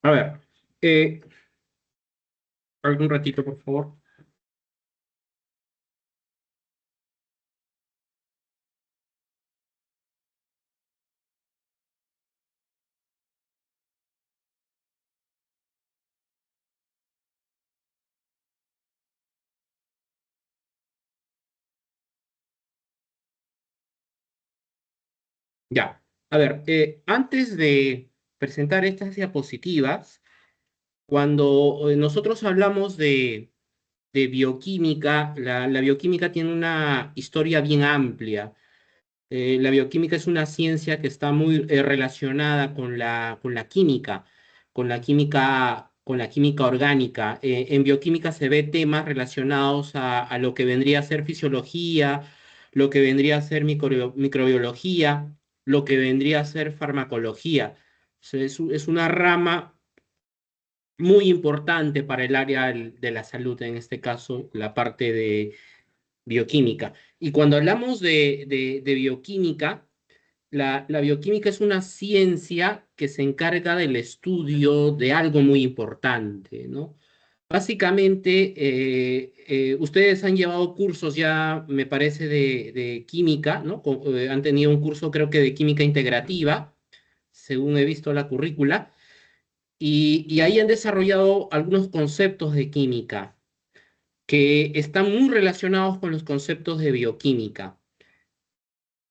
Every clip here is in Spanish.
A ver, eh, algún ratito, por favor. Ya. A ver, antes de presentar estas diapositivas, cuando nosotros hablamos de bioquímica, la bioquímica tiene una historia bien amplia. La bioquímica es una ciencia que está muy relacionada con la química, con la química orgánica. En bioquímica se ve temas relacionados a lo que vendría a ser fisiología, lo que vendría a ser microbiología, lo que vendría a ser farmacología. O sea, es una rama muy importante para el área de la salud, en este caso, la parte de bioquímica. Y cuando hablamos de bioquímica, la bioquímica es una ciencia que se encarga del estudio de algo muy importante, ¿no? Básicamente, ustedes han llevado cursos ya, me parece, de química, ¿no? Han tenido un curso, creo que de química integrativa, según he visto la currícula, y ahí han desarrollado algunos conceptos de química que están muy relacionados con los conceptos de bioquímica.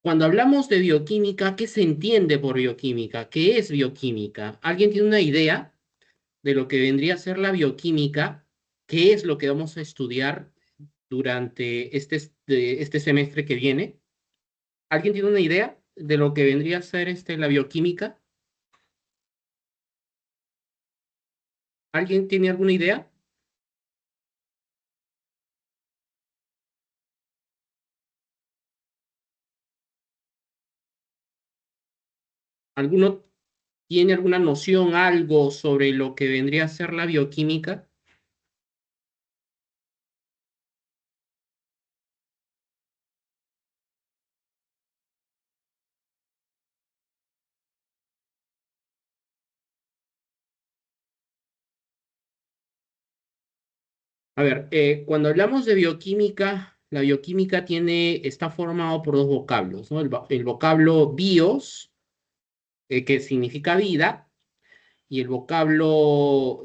Cuando hablamos de bioquímica, ¿qué se entiende por bioquímica? ¿Qué es bioquímica? ¿Alguien tiene una idea de lo que vendría a ser la bioquímica? ¿Qué es lo que vamos a estudiar durante este semestre que viene? ¿Alguien tiene una idea de lo que vendría a ser la bioquímica? ¿Alguien tiene alguna idea? ¿Alguno tiene alguna noción, algo sobre lo que vendría a ser la bioquímica? A ver, cuando hablamos de bioquímica, la bioquímica está formado por dos vocablos, ¿no? El vocablo bios, que significa vida, y el vocablo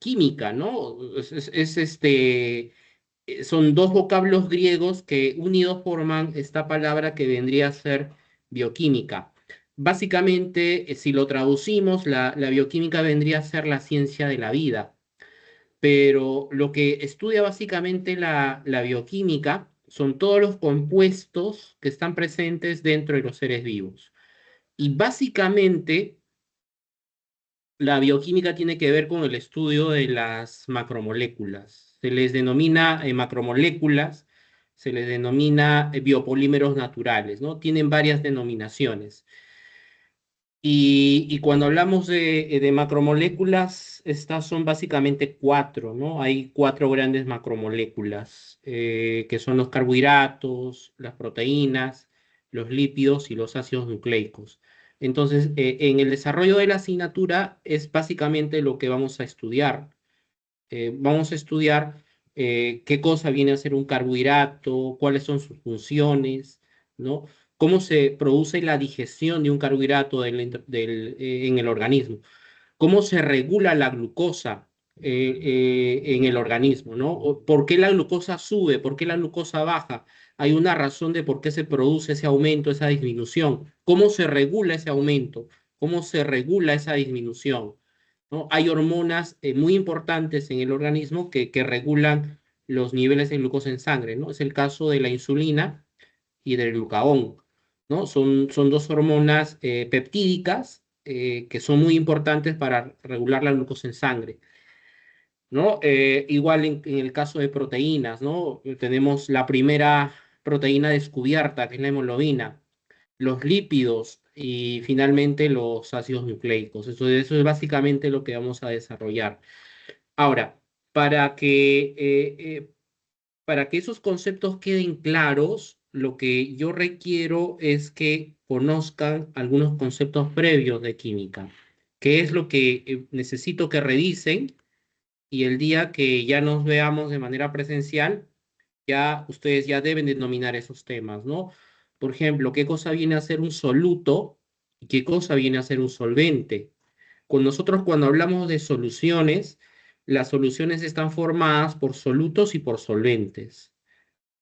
química, ¿no? Son dos vocablos griegos que unidos forman esta palabra que vendría a ser bioquímica. Básicamente, si lo traducimos, la bioquímica vendría a ser la ciencia de la vida, pero lo que estudia básicamente la bioquímica son todos los compuestos que están presentes dentro de los seres vivos. Y básicamente la bioquímica tiene que ver con el estudio de las macromoléculas. Se les denomina macromoléculas, se les denomina biopolímeros naturales, ¿no? Tienen varias denominaciones. Y cuando hablamos de macromoléculas, estas son básicamente cuatro, ¿no? Hay cuatro grandes macromoléculas, que son los carbohidratos, las proteínas, los lípidos y los ácidos nucleicos. Entonces, en el desarrollo de la asignatura es básicamente lo que vamos a estudiar. Vamos a estudiar qué cosa viene a ser un carbohidrato, cuáles son sus funciones, ¿no? Cómo se produce la digestión de un carbohidrato en el organismo, cómo se regula la glucosa en el organismo, ¿no? ¿Por qué la glucosa sube? ¿Por qué la glucosa baja? Hay una razón de por qué se produce ese aumento, esa disminución. ¿Cómo se regula ese aumento? ¿Cómo se regula esa disminución? ¿No? Hay hormonas muy importantes en el organismo que regulan los niveles de glucosa en sangre, ¿no? Es el caso de la insulina y del glucagón, ¿no? Son dos hormonas peptídicas que son muy importantes para regular la glucosa en sangre, ¿no? Igual en el caso de proteínas, ¿no? Tenemos la primera proteína descubierta, que es la hemoglobina, los lípidos y finalmente los ácidos nucleicos. Eso es básicamente lo que vamos a desarrollar. Ahora, para que, para que esos conceptos queden claros, lo que yo requiero es que conozcan algunos conceptos previos de química. qué es lo que necesito que revisen y el día que ya nos veamos de manera presencial, ya ustedes ya deben denominar esos temas, ¿no? Por ejemplo, ¿qué cosa viene a ser un soluto y qué cosa viene a ser un solvente? Con nosotros cuando hablamos de soluciones, las soluciones están formadas por solutos y por solventes,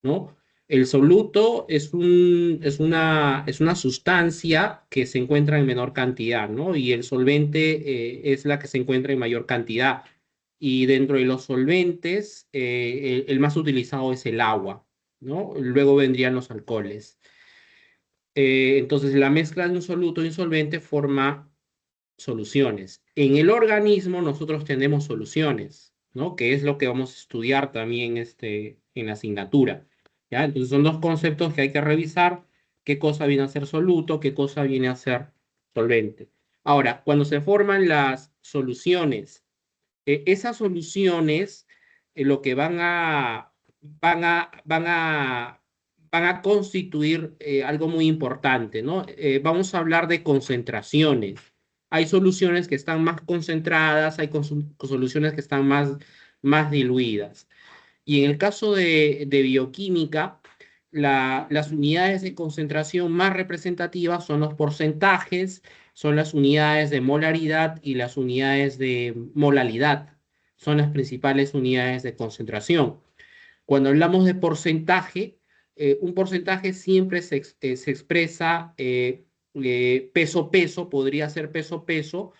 ¿no? El soluto es una sustancia que se encuentra en menor cantidad, ¿no? Y el solvente es la que se encuentra en mayor cantidad. Y dentro de los solventes, el más utilizado es el agua, ¿no? Luego vendrían los alcoholes. Entonces, la mezcla de un soluto y un solvente forma soluciones. En el organismo nosotros tenemos soluciones, ¿no? Que es lo que vamos a estudiar también en la asignatura, ¿ya? Entonces son dos conceptos que hay que revisar, qué cosa viene a ser soluto, qué cosa viene a ser solvente. Ahora, cuando se forman las soluciones, esas soluciones lo que van a, van a, van a constituir algo muy importante, ¿no? Vamos a hablar de concentraciones. Hay soluciones que están más concentradas, hay soluciones que están más diluidas. Y en el caso de bioquímica, las unidades de concentración más representativas son los porcentajes, son las unidades de molaridad y las unidades de molalidad. Son las principales unidades de concentración. Cuando hablamos de porcentaje, un porcentaje siempre se expresa peso-peso, podría ser peso-peso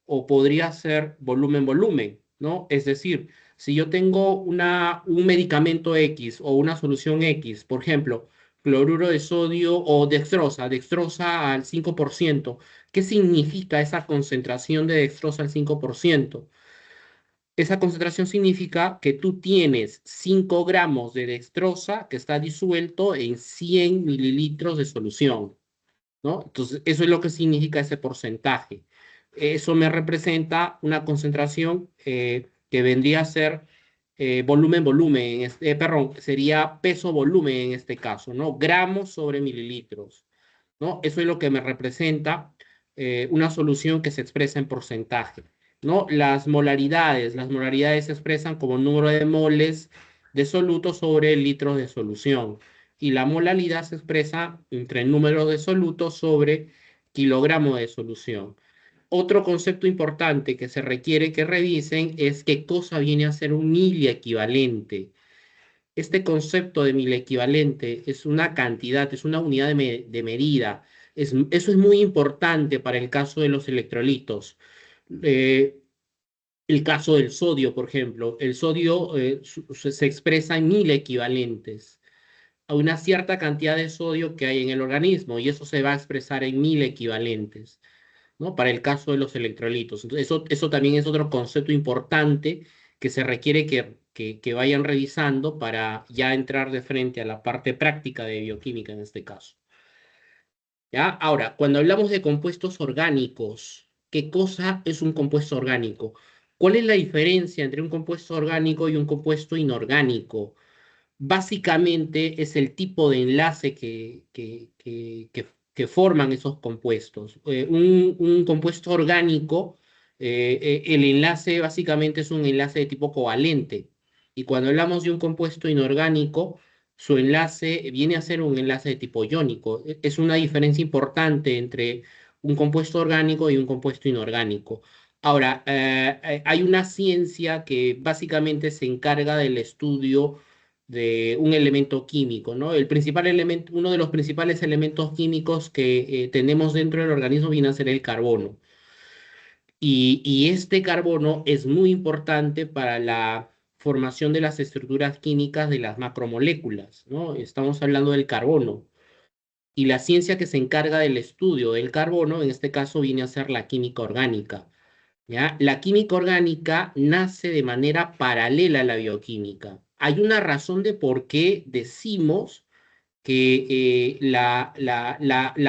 o podría ser volumen-volumen, ¿no? Es decir, si yo tengo un medicamento X o una solución X, por ejemplo, cloruro de sodio o dextrosa al 5%, ¿qué significa esa concentración de dextrosa al 5%? Esa concentración significa que tú tienes 5 gramos de dextrosa que está disuelto en 100 mililitros de solución, ¿no? Entonces, eso es lo que significa ese porcentaje. Eso me representa una concentración que vendría a ser volumen-volumen, perdón, sería peso-volumen en este caso, ¿no? Gramos sobre mililitros, ¿no? Eso es lo que me representa una solución que se expresa en porcentaje, ¿no? Las molaridades se expresan como número de moles de soluto sobre litros de solución. Y la molalidad se expresa entre el número de solutos sobre kilogramo de solución. Otro concepto importante que se requiere que revisen es qué cosa viene a ser un mili equivalente. Este concepto de mil equivalente es una cantidad, es una unidad de medida. Eso es muy importante para el caso de los electrolitos. Eh, el caso del sodio, por ejemplo, el sodio se expresa en mil equivalentes a una cierta cantidad de sodio que hay en el organismo y eso se va a expresar en mil equivalentes, ¿no? Para el caso de los electrolitos. Entonces, eso también es otro concepto importante que se requiere que vayan revisando para ya entrar de frente a la parte práctica de bioquímica en este caso. ¿Ya? Ahora, cuando hablamos de compuestos orgánicos, ¿qué cosa es un compuesto orgánico? ¿Cuál es la diferencia entre un compuesto orgánico y un compuesto inorgánico? Básicamente es el tipo de enlace que forman esos compuestos. Un compuesto orgánico, el enlace básicamente es un enlace de tipo covalente. Y cuando hablamos de un compuesto inorgánico, su enlace viene a ser un enlace de tipo iónico. Es una diferencia importante entre un compuesto orgánico y un compuesto inorgánico. Ahora, hay una ciencia que básicamente se encarga del estudio de un elemento químico, ¿no? El principal elemento, uno de los principales elementos químicos que tenemos dentro del organismo viene a ser el carbono. Y este carbono es muy importante para la formación de las estructuras químicas de las macromoléculas, ¿no? Estamos hablando del carbono. Y la ciencia que se encarga del estudio del carbono, en este caso, viene a ser la química orgánica. ¿Ya? La química orgánica nace de manera paralela a la bioquímica. Hay una razón de por qué decimos que la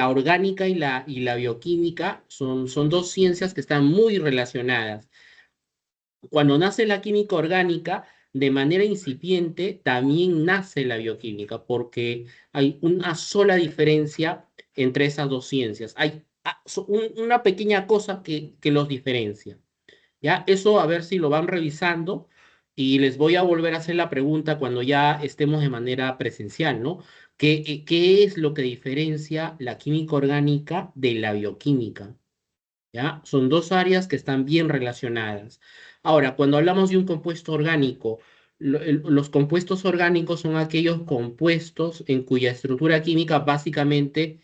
orgánica y la bioquímica son dos ciencias que están muy relacionadas. Cuando nace la química orgánica, de manera incipiente, también nace la bioquímica, porque hay una sola diferencia entre esas dos ciencias. una pequeña cosa que los diferencia. ¿Ya? Eso a ver si lo van revisando y les voy a volver a hacer la pregunta cuando ya estemos de manera presencial, ¿no? ¿Qué es lo que diferencia la química orgánica de la bioquímica? ¿Ya? Son dos áreas que están bien relacionadas. Ahora, cuando hablamos de un compuesto orgánico, los compuestos orgánicos son aquellos compuestos en cuya estructura química básicamente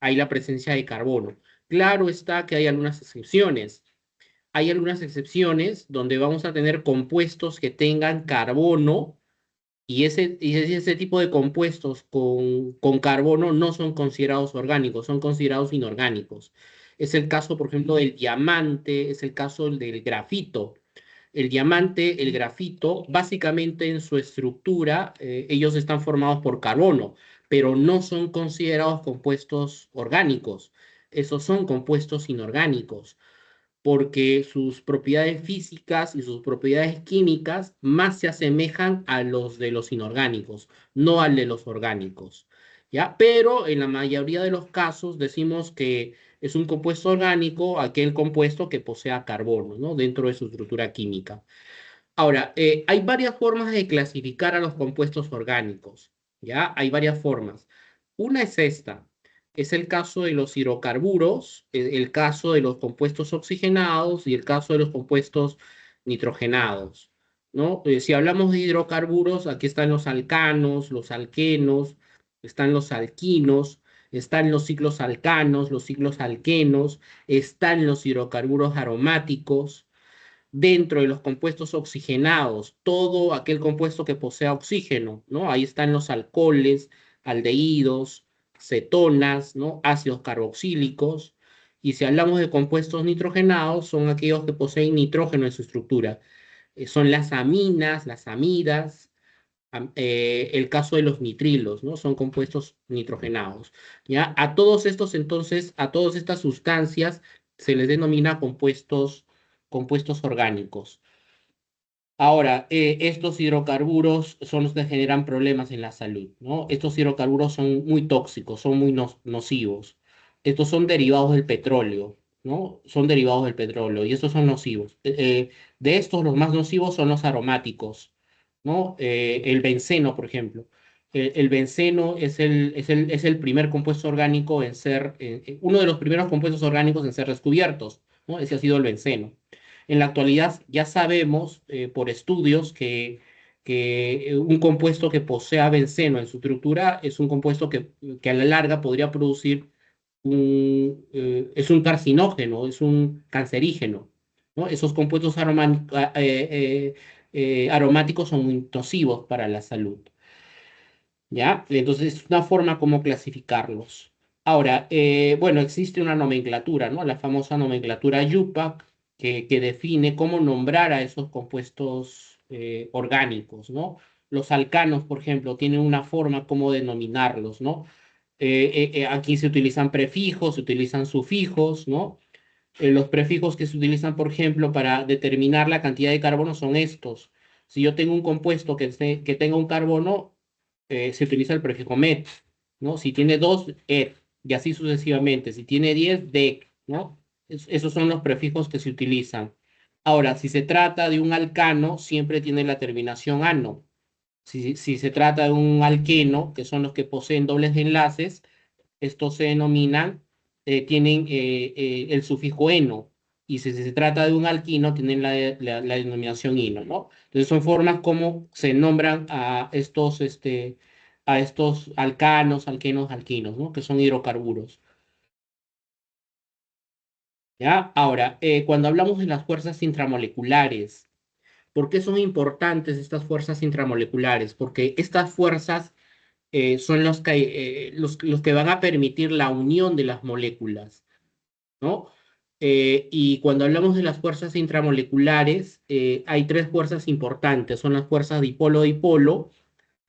hay la presencia de carbono. Claro está que hay algunas excepciones. Hay algunas excepciones donde vamos a tener compuestos que tengan carbono y ese tipo de compuestos con carbono no son considerados orgánicos, son considerados inorgánicos. Es el caso, por ejemplo, del diamante, es el caso del grafito. El diamante, el grafito, básicamente en su estructura, ellos están formados por carbono, pero no son considerados compuestos orgánicos. Esos son compuestos inorgánicos porque sus propiedades físicas y sus propiedades químicas más se asemejan a los de los inorgánicos, no al de los orgánicos. ¿Ya? Pero en la mayoría de los casos decimos que es un compuesto orgánico aquel compuesto que posea carbono, ¿no? Dentro de su estructura química. Ahora, hay varias formas de clasificar a los compuestos orgánicos, ¿ya? Hay varias formas. Una es esta, es el caso de los hidrocarburos, el caso de los compuestos oxigenados y el caso de los compuestos nitrogenados, ¿no? Si hablamos de hidrocarburos, aquí están los alcanos, los alquenos, están los alquinos, están los ciclos alcanos, los ciclos alquenos, están los hidrocarburos aromáticos dentro de los compuestos oxigenados, todo aquel compuesto que posea oxígeno, ¿no? Ahí están los alcoholes, aldehídos, cetonas, ¿no? Ácidos carboxílicos. Y si hablamos de compuestos nitrogenados, son aquellos que poseen nitrógeno en su estructura. Son las aminas, las amidas, el caso de los nitrilos, ¿no? Son compuestos nitrogenados. ¿Ya? A todos estos, entonces, a todas estas sustancias se les denomina compuestos orgánicos. Ahora, estos hidrocarburos son los que generan problemas en la salud, ¿no? Estos hidrocarburos son muy tóxicos, son muy nocivos. Estos son derivados del petróleo, ¿no? Son derivados del petróleo y estos son nocivos. De estos, los más nocivos son los aromáticos, ¿no? El benceno, por ejemplo. El benceno es el primer compuesto orgánico en ser, uno de los primeros compuestos orgánicos en ser descubiertos, ¿no? Ese ha sido el benceno. En la actualidad ya sabemos por estudios que un compuesto que posea benceno en su estructura es un compuesto que a la larga podría producir es un carcinógeno, es un cancerígeno, ¿no? Esos compuestos aromáticos son muy nocivos para la salud. ¿Ya? Entonces es una forma como clasificarlos. Ahora, bueno, existe una nomenclatura, ¿no? La famosa nomenclatura UPAC, que define cómo nombrar a esos compuestos orgánicos, ¿no? Los alcanos, por ejemplo, tienen una forma como denominarlos, ¿no? Aquí se utilizan prefijos, se utilizan sufijos, ¿no? Los prefijos que se utilizan, por ejemplo, para determinar la cantidad de carbono son estos. Si yo tengo un compuesto que tenga un carbono, se utiliza el prefijo met, ¿no? Si tiene dos, et, y así sucesivamente. Si tiene 10, dec, ¿no? Esos son los prefijos que se utilizan. Ahora, si se trata de un alcano, siempre tiene la terminación ano. Si se trata de un alqueno, que son los que poseen dobles enlaces, estos se denominan, tienen el sufijo eno. Y si se trata de un alquino, tienen la denominación ino, ¿no? Entonces son formas como se nombran a estos alcanos, alquenos, alquinos, ¿no? Que son hidrocarburos. ¿Ya? Ahora, cuando hablamos de las fuerzas intramoleculares, ¿por qué son importantes estas fuerzas intramoleculares? Porque estas fuerzas son los que van a permitir la unión de las moléculas, ¿no? Y cuando hablamos de las fuerzas intramoleculares, hay tres fuerzas importantes, son las fuerzas dipolo-dipolo,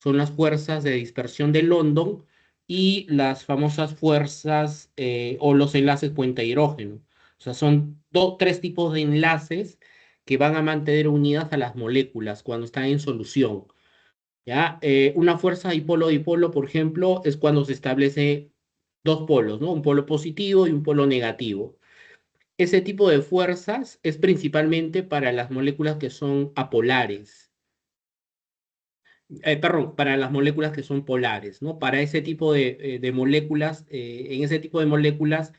son las fuerzas de dispersión de London y las famosas fuerzas o los enlaces puente hidrógeno. O sea, son tres tipos de enlaces que van a mantener unidas a las moléculas cuando están en solución. ¿Ya? Una fuerza dipolo-dipolo, por ejemplo, es cuando se establece dos polos, ¿no? Un polo positivo y un polo negativo. Ese tipo de fuerzas es principalmente para las moléculas que son apolares. Perdón, para las moléculas que son polares, ¿no? Para ese tipo de moléculas, en ese tipo de moléculas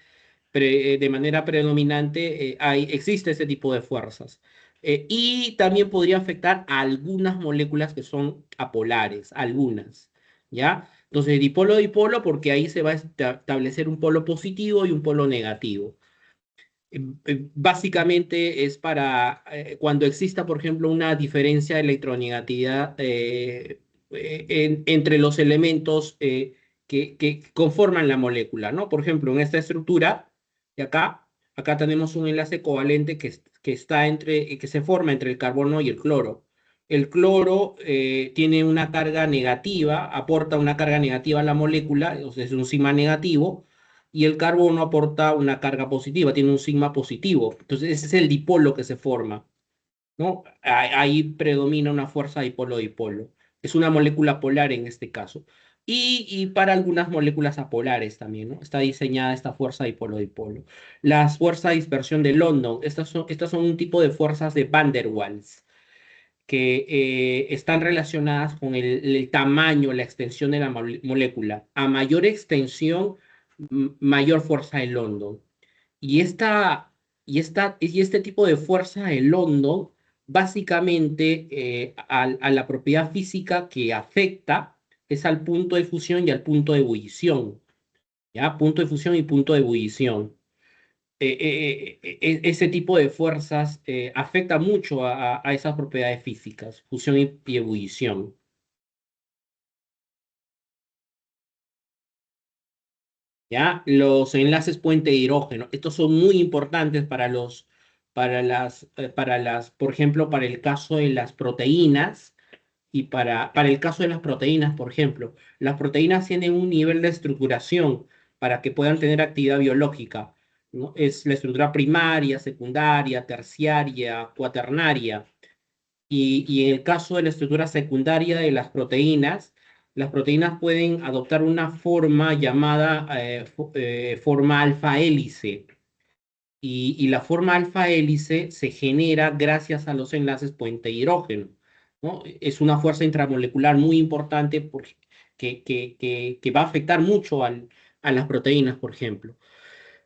de manera predominante existe ese tipo de fuerzas. Y también podría afectar a algunas moléculas que son apolares, algunas, ¿ya? Entonces, dipolo-dipolo, porque ahí se va a establecer un polo positivo y un polo negativo. Básicamente es para cuando exista, por ejemplo, una diferencia de electronegatividad entre los elementos que conforman la molécula, ¿no? Por ejemplo, en esta estructura de acá tenemos un enlace covalente que está que se forma entre el carbono y el cloro. El cloro tiene una carga negativa, aporta una carga negativa a la molécula, o sea, es un sigma negativo, y el carbono aporta una carga positiva, tiene un sigma positivo. Entonces, ese es el dipolo que se forma, ¿no? Ahí predomina una fuerza dipolo-dipolo. Es una molécula polar en este caso. Y para algunas moléculas apolares también, ¿no? Está diseñada esta fuerza dipolo-dipolo. Las fuerzas de dispersión de London, estas son un tipo de fuerzas de Van der Waals que están relacionadas con el tamaño, la extensión de la molécula. A mayor extensión, mayor fuerza de London. Y, y este tipo de fuerza de London, básicamente, a la propiedad física que afecta es al punto de fusión y al punto de ebullición. ¿Ya? Punto de fusión y punto de ebullición. Ese tipo de fuerzas afecta mucho a esas propiedades físicas, fusión y ebullición. ¿Ya? Los enlaces puente de hidrógeno, estos son muy importantes por ejemplo, para el caso de las proteínas y para el caso de las proteínas, por ejemplo, las proteínas tienen un nivel de estructuración para que puedan tener actividad biológica, ¿no? Es la estructura primaria, secundaria, terciaria, cuaternaria. Y en el caso de la estructura secundaria de las proteínas pueden adoptar una forma llamada forma alfa hélice. Y la forma alfa hélice se genera gracias a los enlaces puente hidrógeno, ¿no? Es una fuerza intramolecular muy importante que va a afectar mucho a las proteínas, por ejemplo.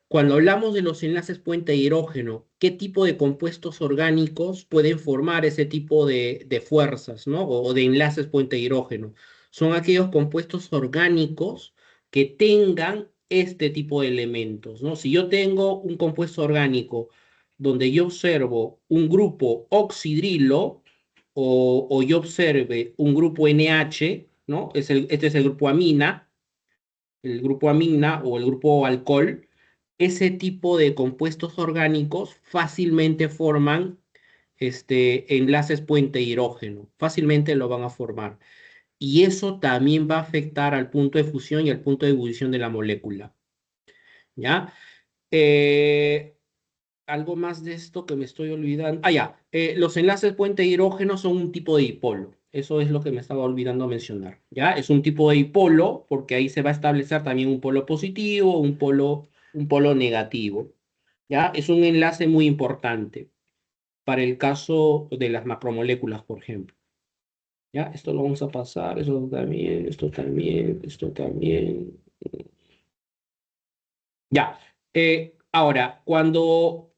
Cuando hablamos de los enlaces puente hidrógeno, ¿qué tipo de compuestos orgánicos pueden formar ese tipo de fuerzas, ¿no? O de enlaces puente hidrógeno? Son aquellos compuestos orgánicos que tengan este tipo de elementos, ¿no? Si yo tengo un compuesto orgánico donde yo observo un grupo oxidrilo o yo observe un grupo NH, ¿no? Este es el grupo amina o el grupo alcohol, ese tipo de compuestos orgánicos fácilmente forman enlaces puente hidrógeno, fácilmente lo van a formar. Y eso también va a afectar al punto de fusión y al punto de ebullición de la molécula. ¿Ya? Eh, algo más de esto que me estoy olvidando. Ah, ya. Los enlaces puente hidrógeno son un tipo de dipolo. Eso es lo que me estaba olvidando mencionar. ¿Ya? Es un tipo de dipolo porque ahí se va a establecer también un polo positivo, un polo negativo. ¿Ya? Es un enlace muy importante para el caso de las macromoléculas, por ejemplo. ¿Ya? Esto lo vamos a pasar, eso también, esto también, esto también. Ya. Ahora, cuando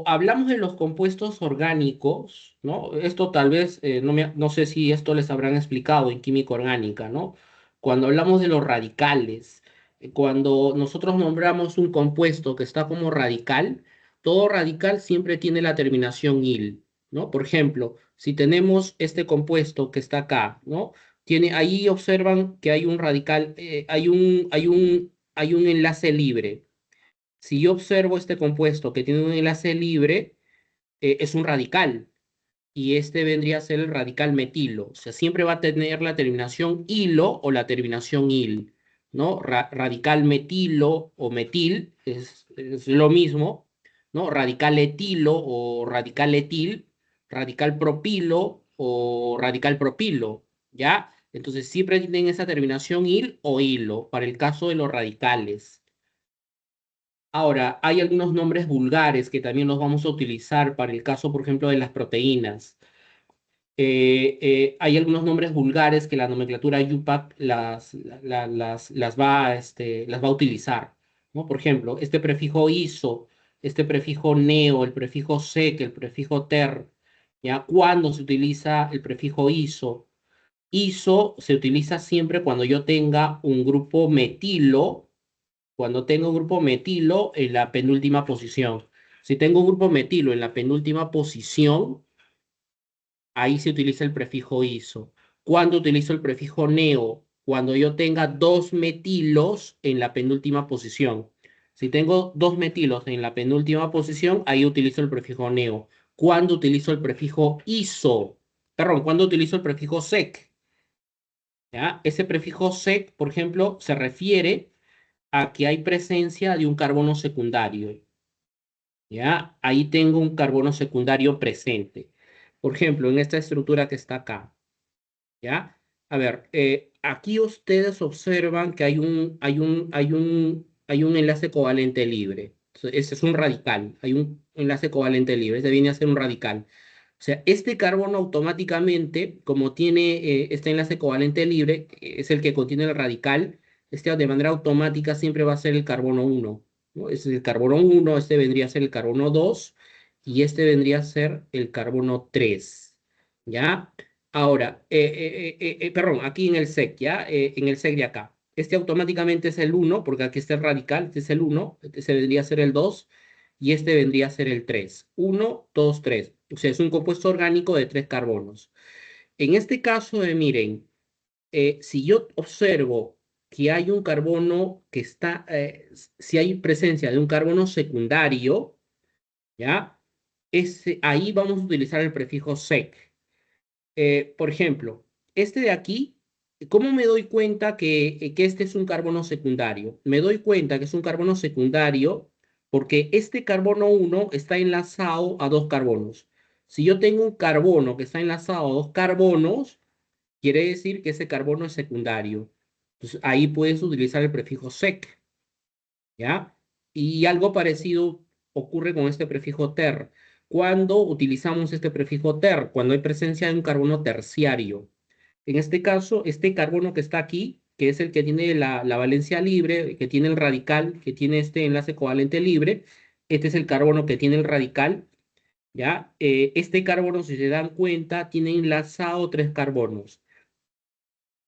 hablamos de los compuestos orgánicos, ¿no? Esto tal vez, no sé si esto les habrán explicado en química orgánica, ¿no? Cuando hablamos de los radicales, cuando nosotros nombramos un compuesto que está como radical, todo radical siempre tiene la terminación -il, ¿no? Por ejemplo, si tenemos este compuesto que está acá, ¿no? Ahí observan que hay un radical, hay un enlace libre. Si yo observo este compuesto que tiene un enlace libre, es un radical. Y este vendría a ser el radical metilo. O sea, siempre va a tener la terminación hilo o la terminación il, ¿no? Radical metilo o metil es lo mismo, ¿no? Radical etilo o radical etil, radical propilo o radical propilo, ¿ya? Entonces siempre tienen esa terminación il o hilo para el caso de los radicales. Ahora, hay algunos nombres vulgares que también los vamos a utilizar para el caso, por ejemplo, de las proteínas. Hay algunos nombres vulgares que la nomenclatura UPAC las va a utilizar, ¿no? Por ejemplo, este prefijo iso, este prefijo neo, el prefijo sec, el prefijo ter, ¿ya? ¿Cuándo se utiliza el prefijo iso? Iso se utiliza siempre cuando yo tenga un grupo metilo, cuando tengo un grupo metilo en la penúltima posición. Si tengo un grupo metilo en la penúltima posición, ahí se utiliza el prefijo iso. ¿Cuándo utilizo el prefijo neo? Cuando yo tenga dos metilos en la penúltima posición. Si tengo dos metilos en la penúltima posición, ahí utilizo el prefijo neo. ¿Cuándo utilizo el prefijo iso? Perdón, ¿cuándo utilizo el prefijo sec? ¿Ya? Ese prefijo sec, por ejemplo, se refiere a que hay presencia de un carbono secundario. ¿Ya? Ahí tengo un carbono secundario presente. Por ejemplo, en esta estructura que está acá. ¿Ya? A ver, aquí ustedes observan que hay un enlace covalente libre. Ese es un radical. Hay un enlace covalente libre. Este viene a ser un radical. O sea, este carbono automáticamente, como tiene este enlace covalente libre, es el que contiene el radical, este de manera automática siempre va a ser el carbono 1, ¿no? Este es el carbono 1, este vendría a ser el carbono 2 y este vendría a ser el carbono 3. ¿Ya? Ahora, perdón, aquí en el SEC, ¿ya? En el SEC de acá. Este automáticamente es el 1, porque aquí está el radical, este es el 1, este vendría a ser el 2 y este vendría a ser el 3. 1, 2, 3. O sea, es un compuesto orgánico de 3 carbonos. En este caso, miren, si yo observo que hay un carbono que está, si hay presencia de un carbono secundario, ¿ya? Ahí vamos a utilizar el prefijo sec. Por ejemplo, este de aquí, ¿cómo me doy cuenta que este es un carbono secundario? Me doy cuenta que es un carbono secundario porque este carbono 1 está enlazado a dos carbonos. Si yo tengo un carbono que está enlazado a dos carbonos, quiere decir que ese carbono es secundario. Entonces ahí puedes utilizar el prefijo sec, ¿ya? Y algo parecido ocurre con este prefijo ter. Cuando utilizamos este prefijo ter, cuando hay presencia de un carbono terciario. En este caso, este carbono que está aquí, que es el que tiene la valencia libre, que tiene el radical, que tiene este enlace covalente libre, este es el carbono que tiene el radical, ¿ya? Este carbono, si se dan cuenta, tiene enlazado tres carbonos.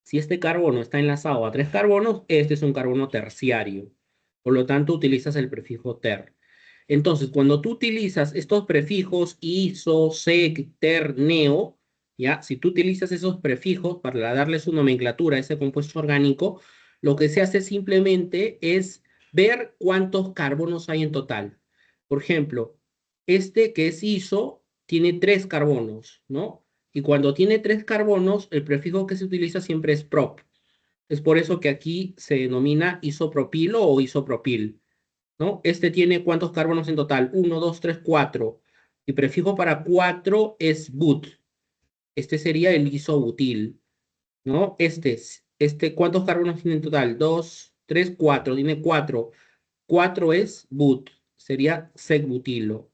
Si este carbono está enlazado a tres carbonos, este es un carbono terciario. Por lo tanto, utilizas el prefijo ter. Entonces, cuando tú utilizas estos prefijos iso, sec, ter, neo, ¿ya? Si tú utilizas esos prefijos para darle su nomenclatura a ese compuesto orgánico, lo que se hace simplemente es ver cuántos carbonos hay en total. Por ejemplo, este que es iso tiene tres carbonos, ¿no? Y cuando tiene tres carbonos, el prefijo que se utiliza siempre es prop. Es por eso que aquí se denomina isopropilo o isopropil, ¿no? Este tiene ¿cuántos carbonos en total? Uno, 2, 3, 4. Y prefijo para 4 es but. Este sería el isobutil, ¿no? ¿Cuántos carbonos tiene en total? 2, 3, 4. Tiene 4. 4 es but. Sería secbutilo.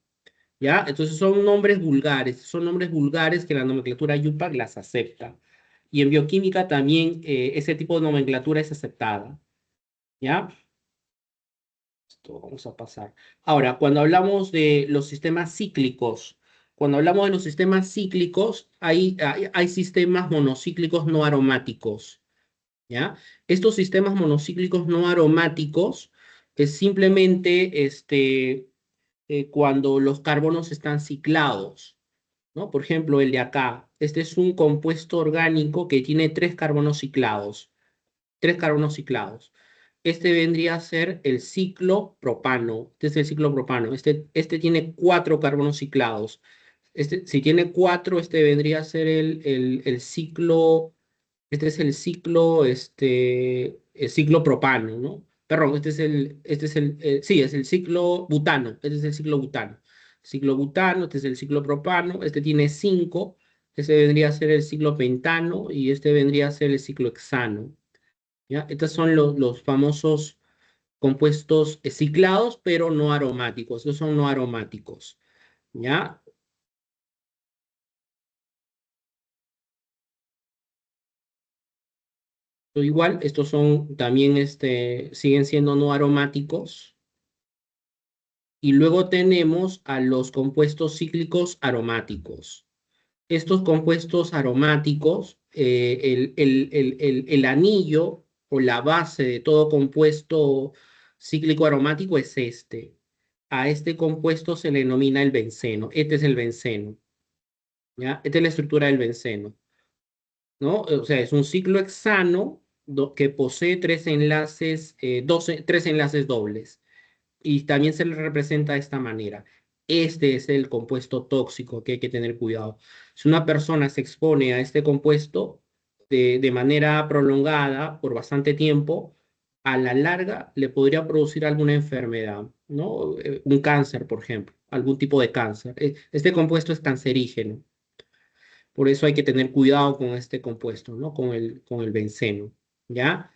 ¿Ya? Entonces son nombres vulgares que la nomenclatura UPAC las acepta. Y en bioquímica también ese tipo de nomenclatura es aceptada. ¿Ya? Esto vamos a pasar. Ahora, cuando hablamos de los sistemas cíclicos, hay sistemas monocíclicos no aromáticos. ¿Ya? Estos sistemas monocíclicos no aromáticos es simplemente cuando los carbonos están ciclados, ¿no? Por ejemplo, el de acá. Este es un compuesto orgánico que tiene tres carbonos ciclados. Tres carbonos ciclados. Este vendría a ser el ciclo propano. Este es el ciclo propano. Este tiene cuatro carbonos ciclados. Si tiene cuatro, este vendría a ser el ciclo. Este es el ciclo propano, ¿no? Perdón, sí, es el ciclo butano. Este es el ciclo butano. Ciclo butano, este es el ciclo propano. Este tiene cinco. Este vendría a ser el ciclo pentano y este vendría a ser el ciclo hexano. ¿Ya? Estos son los famosos compuestos ciclados, pero no aromáticos. Estos son no aromáticos. ¿Ya? Igual, estos son también, siguen siendo no aromáticos. Y luego tenemos a los compuestos cíclicos aromáticos. Estos compuestos aromáticos, el anillo o la base de todo compuesto cíclico aromático es este. A este compuesto se le denomina el benceno. Este es el benceno, ¿ya? Esta es la estructura del benceno, ¿no? O sea, es un ciclo hexano que posee tres enlaces dobles y también se le representa de esta manera. Este es el compuesto tóxico que hay que tener cuidado. Si una persona se expone a este compuesto de manera prolongada por bastante tiempo, a la larga le podría producir alguna enfermedad, ¿no? Un cáncer, por ejemplo, algún tipo de cáncer. Este compuesto es cancerígeno. Por eso hay que tener cuidado con este compuesto, ¿no? Con el benceno, ¿ya?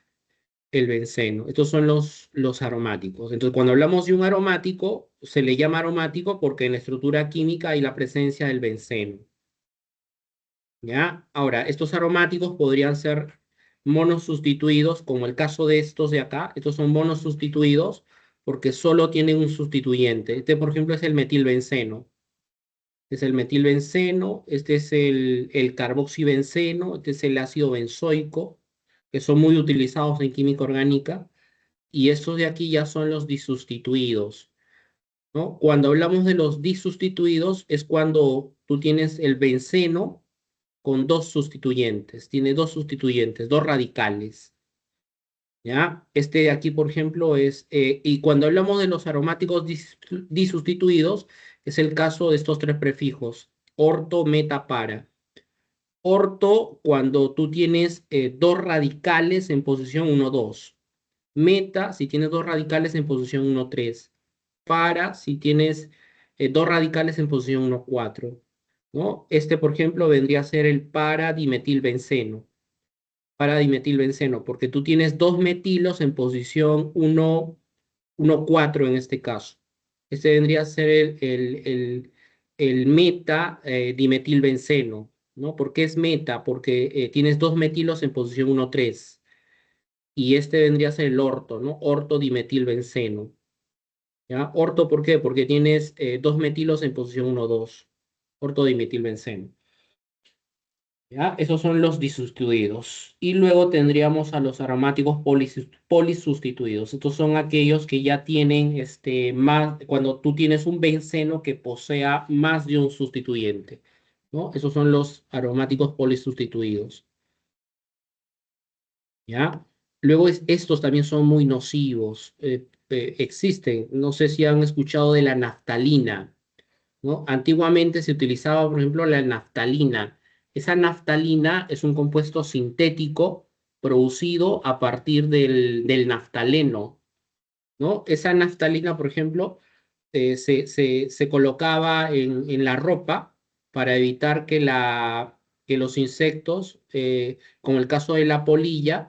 El benceno. Estos son los aromáticos. Entonces, cuando hablamos de un aromático, se le llama aromático porque en la estructura química hay la presencia del benceno. ¿Ya? Ahora, estos aromáticos podrían ser monosustituidos, como el caso de estos de acá. Estos son monosustituidos porque solo tienen un sustituyente. Este, por ejemplo, es el metilbenceno. Es el metilbenceno, este es el carboxibenceno, este es el ácido benzoico, que son muy utilizados en química orgánica. Y estos de aquí ya son los disustituidos, ¿no? Cuando hablamos de los disustituidos es cuando tú tienes el benceno con dos sustituyentes, tiene dos sustituyentes, dos radicales, ¿ya? Este de aquí, por ejemplo, y cuando hablamos de los aromáticos disustituidos, es el caso de estos tres prefijos, orto, meta, para. Orto, cuando tú tienes dos radicales en posición uno, 2. Meta, si tienes dos radicales en posición uno, 3. Para, si tienes dos radicales en posición uno, 4. ¿No? Este, por ejemplo, vendría a ser el paradimetilbenceno. Paradimetilbenceno, porque tú tienes dos metilos en posición uno, 4 en este caso. Este vendría a ser el meta dimetilbenceno, ¿no? ¿Por qué es meta? Porque tienes dos metilos en posición uno, 3 y este vendría a ser el orto, ¿no? Ortodimetilbenceno. ¿Ya? Orto, ¿por qué? Porque tienes dos metilos en posición uno, 2. Ortodimetilbenceno. ¿Ya? Esos son los disustituidos. Y luego tendríamos a los aromáticos polisustituidos. Estos son aquellos que ya tienen cuando tú tienes un benceno que posea más de un sustituyente, ¿no? Esos son los aromáticos polisustituidos. ¿Ya? Luego estos también son muy nocivos. Existen, no sé si han escuchado de la naftalina, ¿no? Antiguamente se utilizaba, por ejemplo, la naftalina. Esa naftalina es un compuesto sintético producido a partir del naftaleno, ¿no? Esa naftalina, por ejemplo, se colocaba en la ropa para evitar que los insectos, como el caso de la polilla,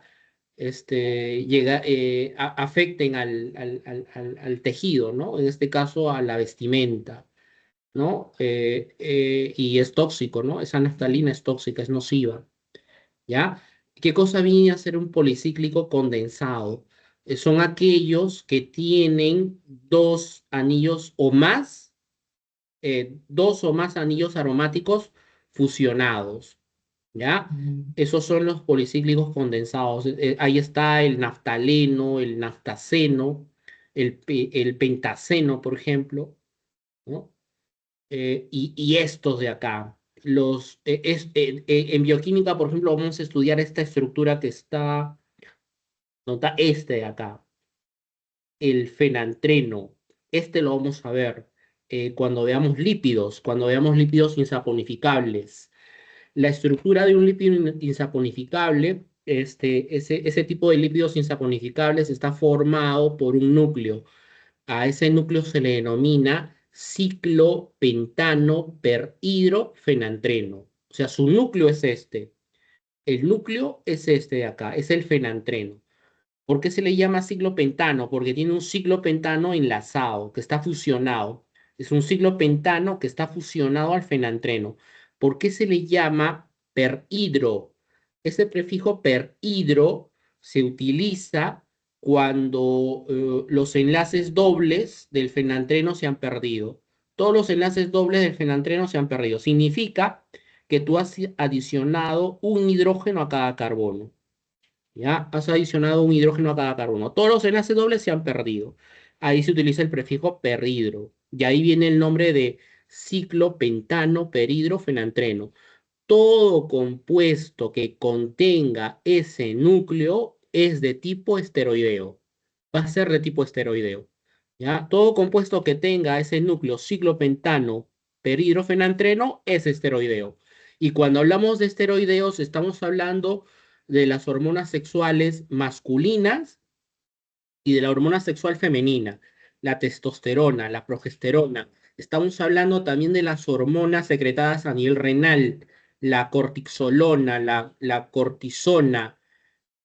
afecten al tejido, ¿no? En este caso a la vestimenta, ¿no? Y es tóxico, ¿no? Esa naftalina es tóxica, es nociva, ¿ya? ¿Qué cosa viene a ser un policíclico condensado? Son aquellos que tienen dos o más anillos aromáticos fusionados, ¿ya? Esos son los policíclicos condensados. Ahí está el naftaleno, el naftaceno, el pentaceno, por ejemplo, ¿no? Y estos de acá. En bioquímica, por ejemplo, vamos a estudiar esta estructura que está, nota este de acá, el fenantreno. Este lo vamos a ver cuando veamos lípidos insaponificables. La estructura de un lípido insaponificable, ese tipo de lípidos insaponificables está formado por un núcleo. A ese núcleo se le denomina ciclopentano perhidrofenantreno. O sea, su núcleo es este. El núcleo es este de acá, es el fenantreno. ¿Por qué se le llama ciclopentano? Porque tiene un ciclopentano enlazado, que está fusionado. Es un ciclopentano que está fusionado al fenantreno. ¿Por qué se le llama perhidro? Ese prefijo perhidro se utiliza cuando los enlaces dobles del fenantreno se han perdido. Todos los enlaces dobles del fenantreno se han perdido. Significa que tú has adicionado un hidrógeno a cada carbono. ¿Ya? Has adicionado un hidrógeno a cada carbono. Todos los enlaces dobles se han perdido. Ahí se utiliza el prefijo perhidro. Y ahí viene el nombre de ciclopentano perhidrofenantreno. Todo compuesto que contenga ese núcleo es de tipo esteroideo. Va a ser de tipo esteroideo. ¿Ya? Todo compuesto que tenga ese núcleo ciclopentano perhidrofenantreno es esteroideo. Y cuando hablamos de esteroideos, estamos hablando de las hormonas sexuales masculinas y de la hormona sexual femenina, la testosterona, la progesterona. Estamos hablando también de las hormonas secretadas a nivel renal, la cortixolona, la cortisona,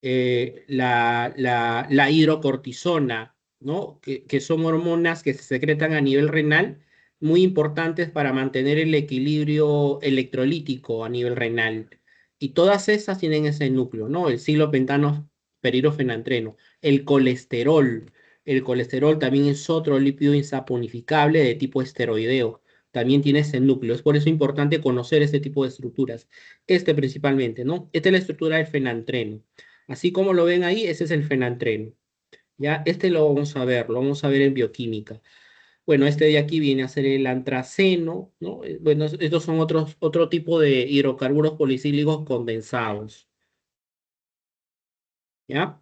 la hidrocortisona, ¿no? Que son hormonas que se secretan a nivel renal, muy importantes para mantener el equilibrio electrolítico a nivel renal. Y todas esas tienen ese núcleo, ¿no? El ciclopentano perirofenantreno, el colesterol. El colesterol también es otro lípido insaponificable de tipo esteroideo. También tiene ese núcleo. Es por eso importante conocer este tipo de estructuras. Este principalmente, ¿no? Esta es la estructura del fenantreno. Así como lo ven ahí, ese es el fenantreno. ¿Ya? Este lo vamos a ver en bioquímica. Bueno, este de aquí viene a ser el antraceno, ¿no? Bueno, estos son otro tipo de hidrocarburos policíclicos condensados. ¿Ya?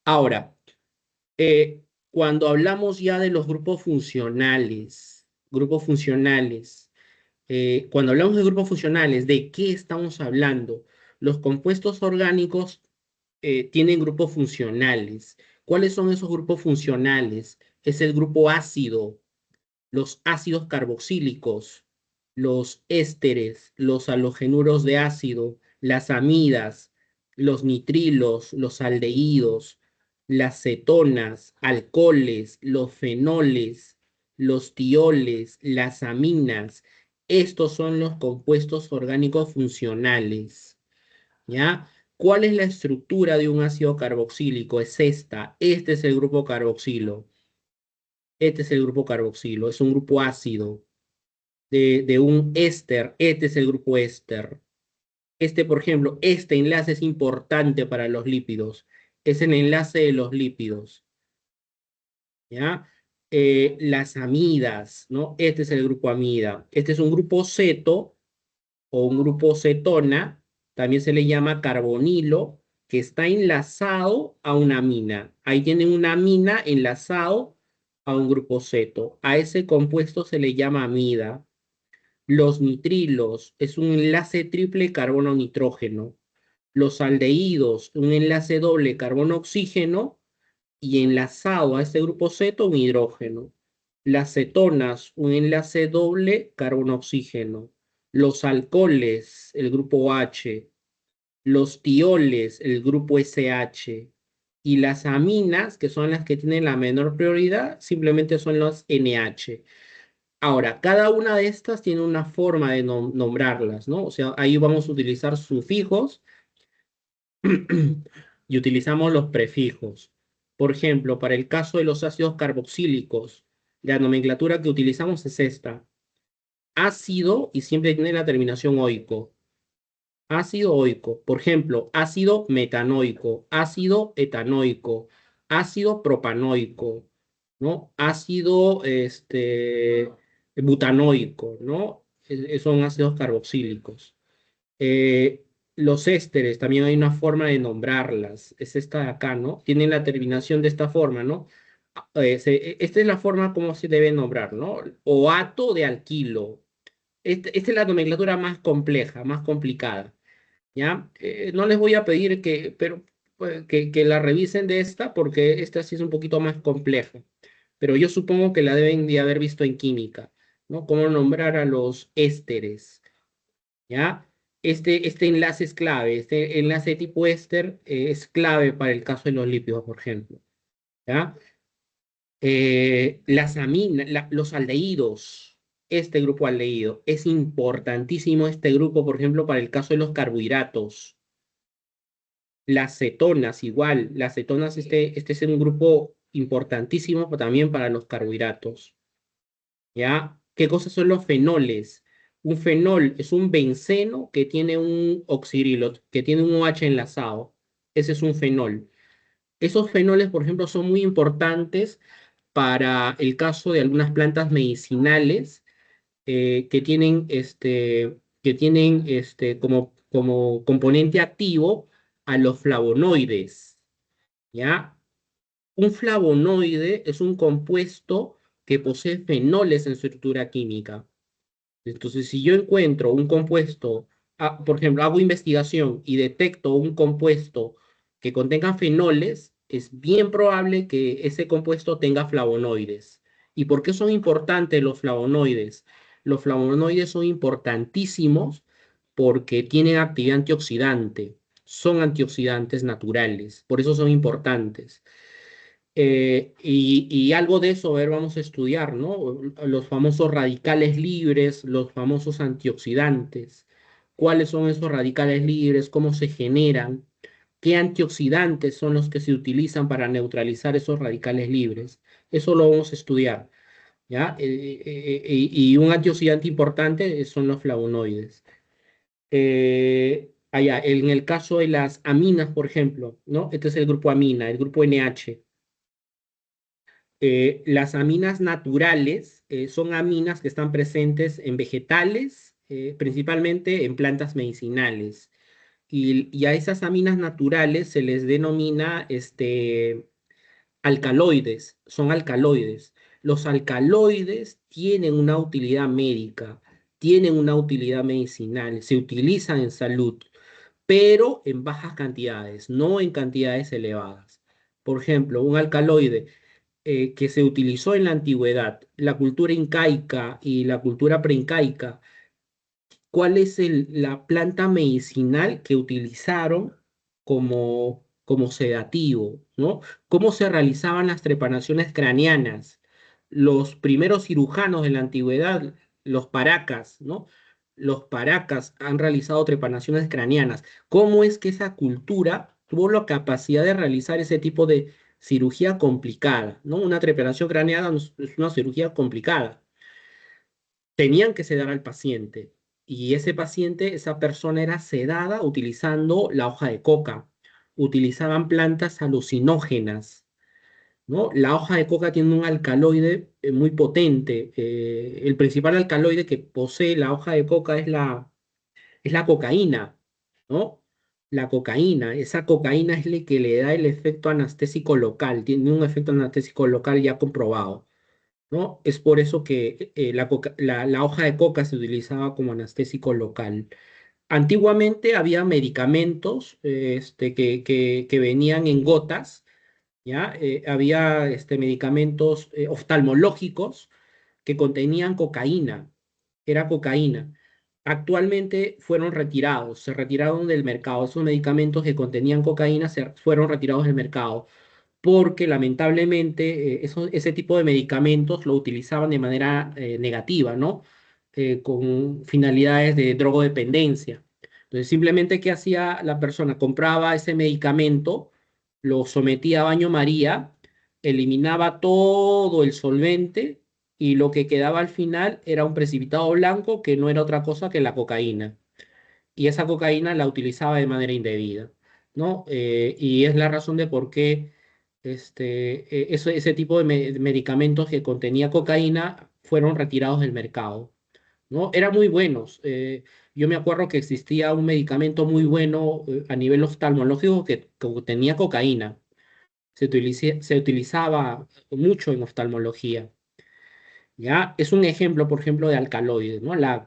Ahora, eh, cuando hablamos ya de los grupos funcionales, cuando hablamos de grupos funcionales, ¿de qué estamos hablando? Los compuestos orgánicos tienen grupos funcionales. ¿Cuáles son esos grupos funcionales? Es el grupo ácido, los ácidos carboxílicos, los ésteres, los halogenuros de ácido, las amidas, los nitrilos, los aldehídos, las cetonas, alcoholes, los fenoles, los tioles, las aminas. Estos son los compuestos orgánicos funcionales. ¿Ya? ¿Cuál es la estructura de un ácido carboxílico? Es esta. Este es el grupo carboxilo. Este es el grupo carboxilo. Es un grupo ácido de un éster. Este es el grupo éster. Este, por ejemplo, este enlace es importante para los lípidos. Es el enlace de los lípidos. ¿Ya? Las amidas, ¿no? Este es el grupo amida. Este es un grupo ceto o un grupo cetona, también se le llama carbonilo, que está enlazado a una amina. Ahí tienen una amina enlazado a un grupo ceto. A ese compuesto se le llama amida. Los nitrilos es un enlace triple carbono-nitrógeno. Los aldehídos, un enlace doble carbono-oxígeno y enlazado a este grupo ceto un hidrógeno. Las cetonas, un enlace doble carbono-oxígeno. Los alcoholes, el grupo H. Los tioles, el grupo SH. Y las aminas, que son las que tienen la menor prioridad, simplemente son los NH. Ahora, cada una de estas tiene una forma de nombrarlas, ¿no? O sea, ahí vamos a utilizar sufijos y utilizamos los prefijos. Por ejemplo, para el caso de los ácidos carboxílicos, la nomenclatura que utilizamos es esta. Ácido, y siempre tiene la terminación oico. Ácido oico. Por ejemplo, ácido metanoico, ácido etanoico, ácido propanoico, ¿no? Ácido butanoico, ¿no? Son ácidos carboxílicos. Eh, los ésteres, también hay una forma de nombrarlas, es esta de acá, ¿no? Tienen la terminación de esta forma, ¿no? Esta es la forma como se debe nombrar, ¿no? Oato de alquilo. Esta es la nomenclatura más compleja, más complicada, ¿ya? No les voy a pedir que la revisen de esta, porque esta sí es un poquito más compleja, pero yo supongo que la deben de haber visto en química, ¿no? Cómo nombrar a los ésteres, ¿ya? Este enlace es clave, este enlace tipo éster es clave para el caso de los lípidos, por ejemplo. ¿Ya? Las aminas, los aldehídos, este grupo aldehído, es importantísimo este grupo, por ejemplo, para el caso de los carbohidratos. Las cetonas, igual, las cetonas, este es un grupo importantísimo también para los carbohidratos. ¿Ya? ¿Qué cosas son los fenoles? Un fenol es un benceno que tiene un oxidrilo, que tiene un OH enlazado. Ese es un fenol. Esos fenoles, por ejemplo, son muy importantes para el caso de algunas plantas medicinales que tienen como componente activo a los flavonoides, ¿ya? Un flavonoide es un compuesto que posee fenoles en su estructura química. Entonces, si yo encuentro un compuesto, por ejemplo, hago investigación y detecto un compuesto que contenga fenoles, es bien probable que ese compuesto tenga flavonoides. ¿Y por qué son importantes los flavonoides? Los flavonoides son importantísimos porque tienen actividad antioxidante, son antioxidantes naturales, por eso son importantes. Y algo de eso, a ver, vamos a estudiar, ¿no? Los famosos radicales libres, los famosos antioxidantes. ¿Cuáles son esos radicales libres? ¿Cómo se generan? ¿Qué antioxidantes son los que se utilizan para neutralizar esos radicales libres? Eso lo vamos a estudiar, ¿ya? Y un antioxidante importante son los flavonoides. En el caso de las aminas, por ejemplo, ¿no? Este es el grupo amina, el grupo NH. Las aminas naturales son aminas que están presentes en vegetales, principalmente en plantas medicinales. Y a esas aminas naturales se les denomina alcaloides, son alcaloides. Los alcaloides tienen una utilidad médica, tienen una utilidad medicinal, se utilizan en salud, pero en bajas cantidades, no en cantidades elevadas. Por ejemplo, un alcaloide que se utilizó en la antigüedad, la cultura incaica y la cultura preincaica, ¿cuál es la planta medicinal que utilizaron como sedativo, ¿no? ¿Cómo se realizaban las trepanaciones craneanas? Los primeros cirujanos de la antigüedad, los paracas, ¿no? Los paracas han realizado trepanaciones craneanas. ¿Cómo es que esa cultura tuvo la capacidad de realizar ese tipo de cirugía complicada, ¿no? Una trepanación craneana es una cirugía complicada. Tenían que sedar al paciente y ese paciente, esa persona era sedada utilizando la hoja de coca. Utilizaban plantas alucinógenas, ¿no? La hoja de coca tiene un alcaloide muy potente. El principal alcaloide que posee la hoja de coca es la cocaína, ¿no? La cocaína, esa cocaína es la que le da el efecto anestésico local, tiene un efecto anestésico local ya comprobado, ¿no? Es por eso que la hoja de coca se utilizaba como anestésico local. Antiguamente había medicamentos que venían en gotas, ¿ya? Había medicamentos oftalmológicos que contenían cocaína, era cocaína. Actualmente fueron retirados, se retiraron del mercado. Esos medicamentos que contenían cocaína fueron retirados del mercado porque lamentablemente ese tipo de medicamentos lo utilizaban de manera negativa, ¿no? Con finalidades de drogodependencia. Entonces, simplemente, ¿qué hacía la persona? Compraba ese medicamento, lo sometía a baño María, eliminaba todo el solvente y lo que quedaba al final era un precipitado blanco que no era otra cosa que la cocaína. Y esa cocaína la utilizaba de manera indebida, ¿no? Y es la razón de por qué ese tipo de medicamentos que contenía cocaína fueron retirados del mercado, ¿no? Eran muy buenos. Yo me acuerdo que existía un medicamento muy bueno a nivel oftalmológico que tenía cocaína. Se utilizaba mucho en oftalmología. ¿Ya? Es un ejemplo, por ejemplo, de alcaloides, ¿no? La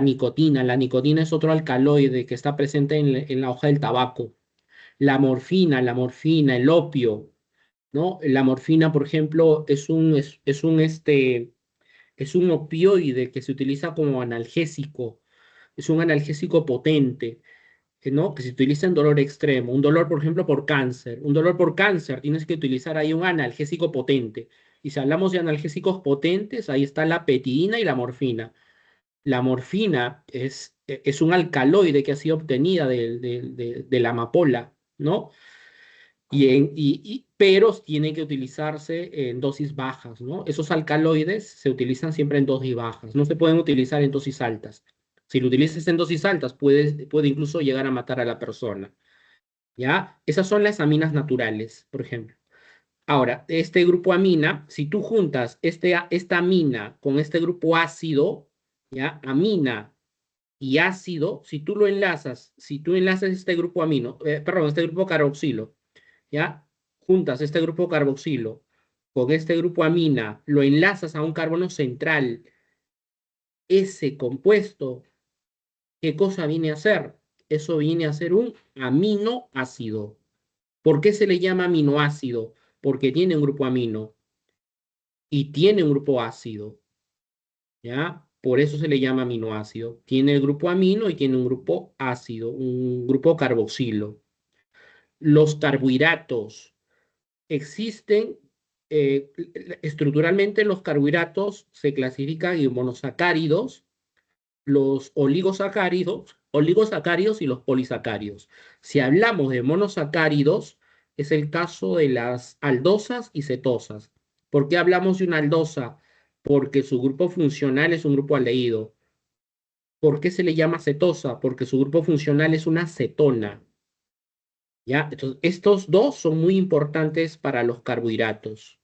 nicotina es otro alcaloide que está presente en la hoja del tabaco. La morfina, el opio, ¿no? La morfina, por ejemplo, es un opioide que se utiliza como analgésico. es un analgésico potente, ¿no? Que se utiliza en dolor extremo, un dolor, por ejemplo, por cáncer. Un dolor por cáncer, tienes que utilizar ahí un analgésico potente. Y si hablamos de analgésicos potentes, ahí está la petidina y la morfina. La morfina es un alcaloide que ha sido obtenida de la amapola, ¿no? Pero tienen que utilizarse en dosis bajas, ¿no? Esos alcaloides se utilizan siempre en dosis bajas, no se pueden utilizar en dosis altas. Si lo utilizas en dosis altas, puede incluso llegar a matar a la persona, ¿ya? Esas son las aminas naturales, por ejemplo. Ahora, este grupo amina, si tú juntas esta amina con este grupo ácido, ¿ya? Amina y ácido, si tú enlazas este grupo amino, perdón, este grupo carboxilo, ¿ya? Juntas este grupo carboxilo con este grupo amina, lo enlazas a un carbono central, ese compuesto, ¿qué cosa viene a ser? Eso viene a ser un aminoácido. ¿Por qué se le llama aminoácido? Porque tiene un grupo amino y tiene un grupo ácido, ¿ya? Por eso se le llama aminoácido. Tiene el grupo amino y tiene un grupo ácido, un grupo carboxilo. Los carbohidratos existen, estructuralmente los carbohidratos se clasifican en monosacáridos, los oligosacáridos y los polisacáridos. Si hablamos de monosacáridos, es el caso de las aldosas y cetosas. ¿Por qué hablamos de una aldosa? Porque su grupo funcional es un grupo aldehído. ¿Por qué se le llama cetosa? Porque su grupo funcional es una cetona. ¿Ya? Entonces, estos dos son muy importantes para los carbohidratos.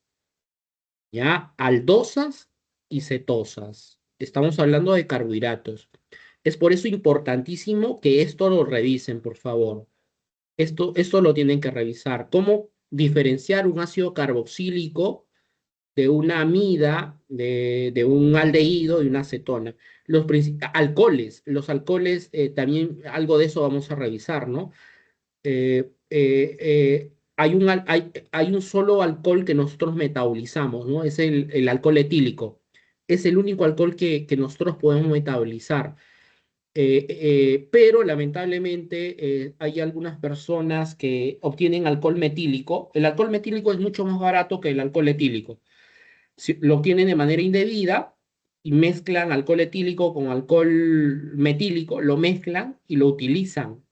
¿Ya? Aldosas y cetosas. Estamos hablando de carbohidratos. Es por eso importantísimo que esto lo revisen, por favor. Esto lo tienen que revisar. ¿Cómo diferenciar un ácido carboxílico de una amida, de un aldehído y una acetona? Los alcoholes, también algo de eso vamos a revisar, ¿no? Hay un solo alcohol que nosotros metabolizamos, ¿no? Es el alcohol etílico. Es el único alcohol que nosotros podemos metabolizar. Pero lamentablemente hay algunas personas que obtienen alcohol metílico. El alcohol metílico es mucho más barato que el alcohol etílico. Si, lo obtienen de manera indebida y mezclan alcohol etílico con alcohol metílico, lo mezclan y lo utilizan.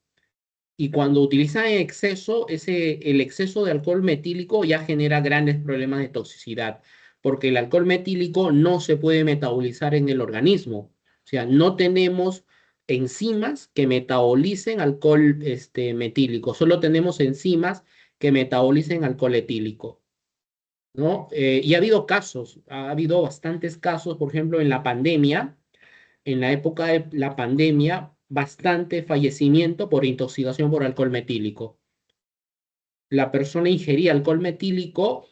Y cuando utilizan en exceso, el exceso de alcohol metílico ya genera grandes problemas de toxicidad, porque el alcohol metílico no se puede metabolizar en el organismo. O sea, no tenemos enzimas que metabolicen alcohol metílico, solo tenemos enzimas que metabolicen alcohol etílico, ¿no? Y ha habido casos, ha habido bastantes casos, por ejemplo, en la pandemia, en la época de la pandemia, bastante fallecimiento por intoxicación por alcohol metílico. La persona ingería alcohol metílico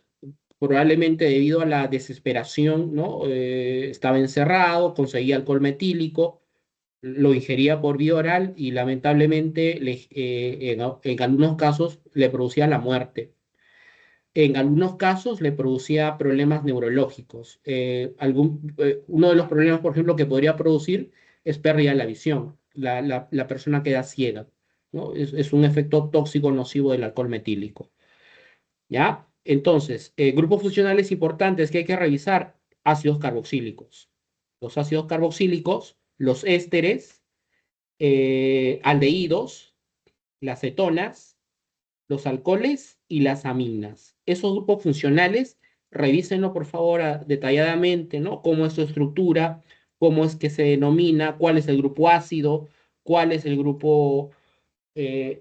probablemente debido a la desesperación, ¿no? Estaba encerrado, conseguía alcohol metílico, lo ingería por vía oral y lamentablemente en algunos casos le producía la muerte. En algunos casos le producía problemas neurológicos. Uno de los problemas, por ejemplo, que podría producir es pérdida de la visión. La persona queda ciega, ¿no? Es un efecto tóxico nocivo del alcohol metílico. ¿Ya? Entonces, grupos funcionales importantes que hay que revisar, ácidos carboxílicos. Los ácidos carboxílicos, los ésteres, aldehídos, las cetonas, los alcoholes y las aminas. Esos grupos funcionales, revísenlo por favor detalladamente, ¿no? Cómo es su estructura, cómo es que se denomina, cuál es el grupo ácido, cuál es el grupo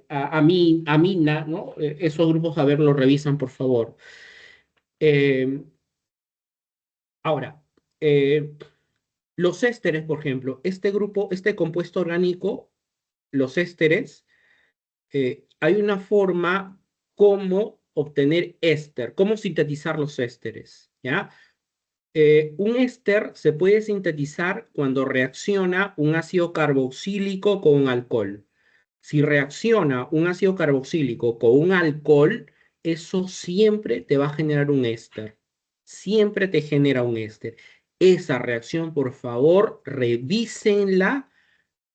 amina, ¿no? Esos grupos, a ver, los revisan por favor. Eh, Ahora, eh, los ésteres, por ejemplo, este grupo, este compuesto orgánico, los ésteres, hay una forma cómo obtener éster, cómo sintetizar los ésteres, ¿ya? Un éster se puede sintetizar cuando reacciona un ácido carboxílico con un alcohol. Si reacciona un ácido carboxílico con un alcohol, eso siempre te va a generar un éster. Siempre te genera un éster. Esa reacción, por favor, revísenla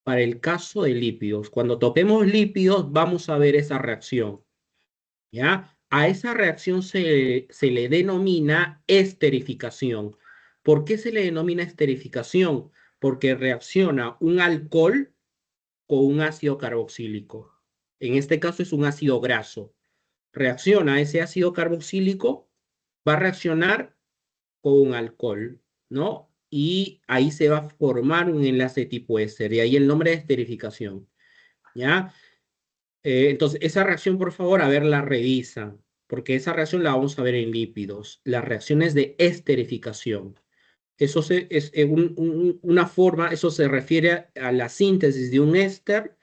para el caso de lípidos. Cuando toquemos lípidos, vamos a ver esa reacción, ¿ya? A esa reacción se le denomina esterificación. ¿Por qué se le denomina esterificación? Porque reacciona un alcohol con un ácido carboxílico. En este caso es un ácido graso. Reacciona ese ácido carboxílico, va a reaccionar con un alcohol, ¿no? Y ahí se va a formar un enlace tipo éster, y ahí el nombre de esterificación, ¿ya? Entonces, esa reacción, por favor, a ver, la revisa, porque esa reacción la vamos a ver en lípidos, las reacciones de esterificación. Eso es una forma, eso se refiere a la síntesis de un éster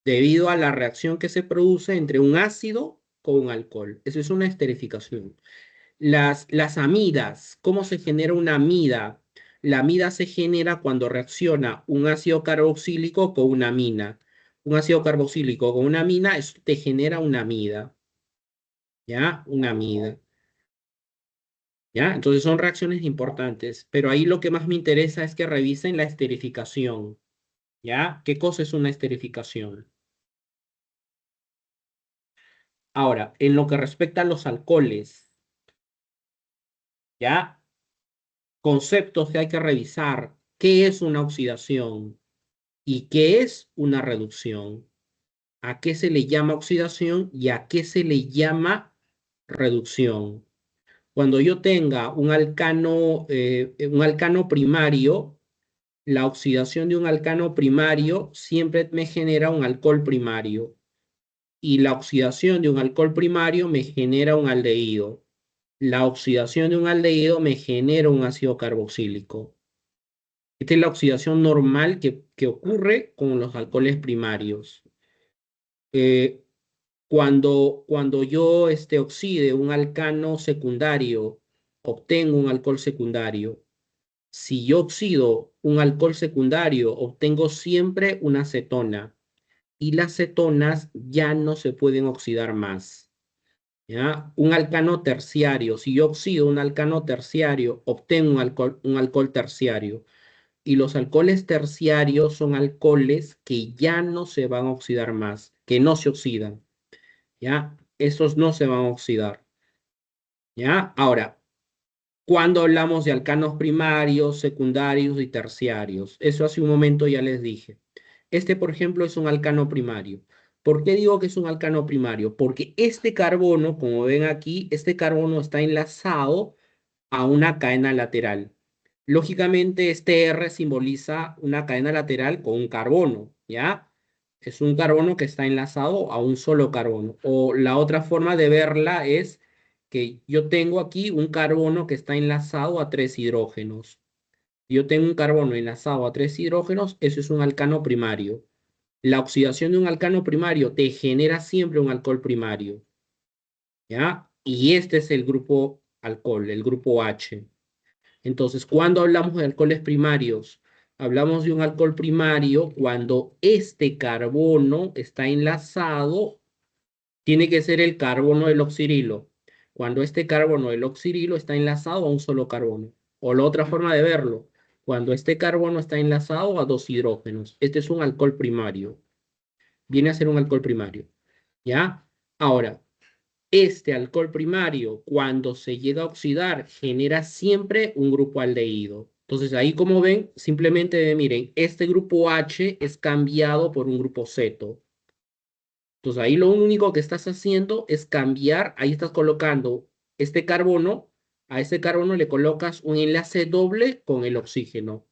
debido a la reacción que se produce entre un ácido con un alcohol. Eso es una esterificación. Las amidas, ¿cómo se genera una amida? La amida se genera cuando reacciona un ácido carboxílico con una amina. Un ácido carboxílico con una amina te genera una amida, ¿ya? Una amida, ¿ya? Entonces son reacciones importantes, pero ahí lo que más me interesa es que revisen la esterificación, ¿ya? ¿Qué cosa es una esterificación? Ahora, en lo que respecta a los alcoholes, ¿ya? Conceptos que hay que revisar. ¿Qué es una oxidación? ¿Y qué es una reducción? ¿A qué se le llama oxidación y a qué se le llama reducción? Cuando yo tenga un alcano primario, la oxidación de un alcano primario siempre me genera un alcohol primario y la oxidación de un alcohol primario me genera un aldehído. La oxidación de un aldehído me genera un ácido carboxílico. Esta es la oxidación normal que ocurre con los alcoholes primarios. Eh, cuando yo oxide un alcano secundario, obtengo un alcohol secundario. Si yo oxido un alcohol secundario, obtengo siempre una acetona. Y las cetonas ya no se pueden oxidar más, ¿ya? Un alcano terciario, si yo oxido un alcano terciario, obtengo un alcohol terciario. Y los alcoholes terciarios son alcoholes que ya no se van a oxidar más, que no se oxidan, ¿ya? Esos no se van a oxidar, ¿ya? Ahora, cuando hablamos de alcanos primarios, secundarios y terciarios, eso hace un momento ya les dije. Este, por ejemplo, es un alcano primario. ¿Por qué digo que es un alcano primario? Porque este carbono, como ven aquí, este carbono está enlazado a una cadena lateral. Lógicamente, este R simboliza una cadena lateral con un carbono, ¿ya? Es un carbono que está enlazado a un solo carbono. O la otra forma de verla es que yo tengo aquí un carbono que está enlazado a tres hidrógenos. Yo tengo un carbono enlazado a tres hidrógenos, eso es un alcano primario. La oxidación de un alcano primario te genera siempre un alcohol primario, ¿ya? Y este es el grupo alcohol, el grupo H. Entonces, cuando hablamos de alcoholes primarios, hablamos de un alcohol primario cuando este carbono está enlazado, tiene que ser el carbono del oxirilo. Cuando este carbono del oxirilo está enlazado a un solo carbono. O la otra forma de verlo, cuando este carbono está enlazado a dos hidrógenos. Este es un alcohol primario. Viene a ser un alcohol primario. ¿Ya? Ahora, este alcohol primario, cuando se llega a oxidar, genera siempre un grupo aldehído. Entonces, ahí como ven, simplemente miren, este grupo H es cambiado por un grupo ceto. Entonces, ahí lo único que estás haciendo es cambiar, ahí estás colocando este carbono, a este carbono le colocas un enlace doble con el oxígeno.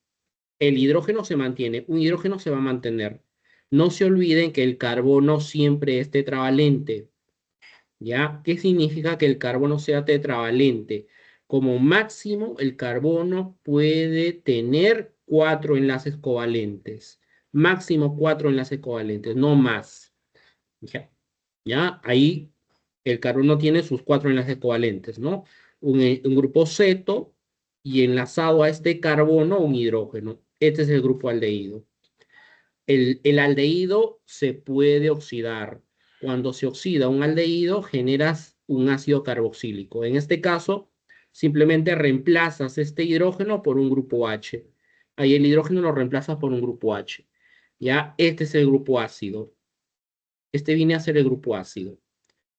El hidrógeno se mantiene, un hidrógeno se va a mantener. No se olviden que el carbono siempre es tetravalente. ¿Ya? ¿Qué significa que el carbono sea tetravalente? Como máximo, el carbono puede tener cuatro enlaces covalentes. Máximo cuatro enlaces covalentes, no más. ¿Ya? ¿Ya? Ahí el carbono tiene sus cuatro enlaces covalentes, ¿no? Un grupo ceto y enlazado a este carbono un hidrógeno. Este es el grupo aldehído. El aldehído se puede oxidar. Cuando se oxida un aldehído, generas un ácido carboxílico. En este caso, simplemente reemplazas este hidrógeno por un grupo H. Ahí el hidrógeno lo reemplazas por un grupo H. ¿ya? Este es el grupo ácido. Este viene a ser el grupo ácido,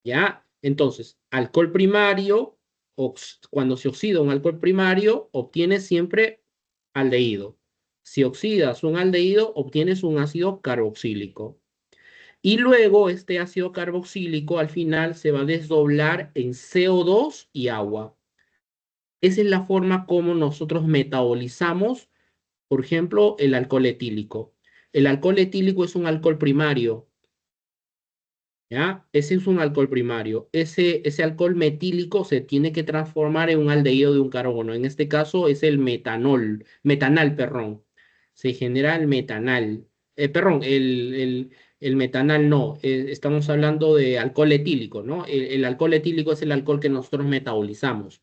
¿ya? Entonces, alcohol primario, cuando se oxida un alcohol primario, obtienes siempre aldehído. Si oxidas un aldehído, obtienes un ácido carboxílico. Y luego este ácido carboxílico al final se va a desdoblar en CO2 y agua. Esa es la forma como nosotros metabolizamos, por ejemplo, el alcohol etílico. El alcohol etílico es un alcohol primario, ¿ya? Ese es un alcohol primario. Ese alcohol metílico se tiene que transformar en un aldehído de un carbono. En este caso es el metanal, perdón. Se genera el metanal. Perdón, el metanal no. Estamos hablando de alcohol etílico, ¿no? El alcohol etílico es el alcohol que nosotros metabolizamos.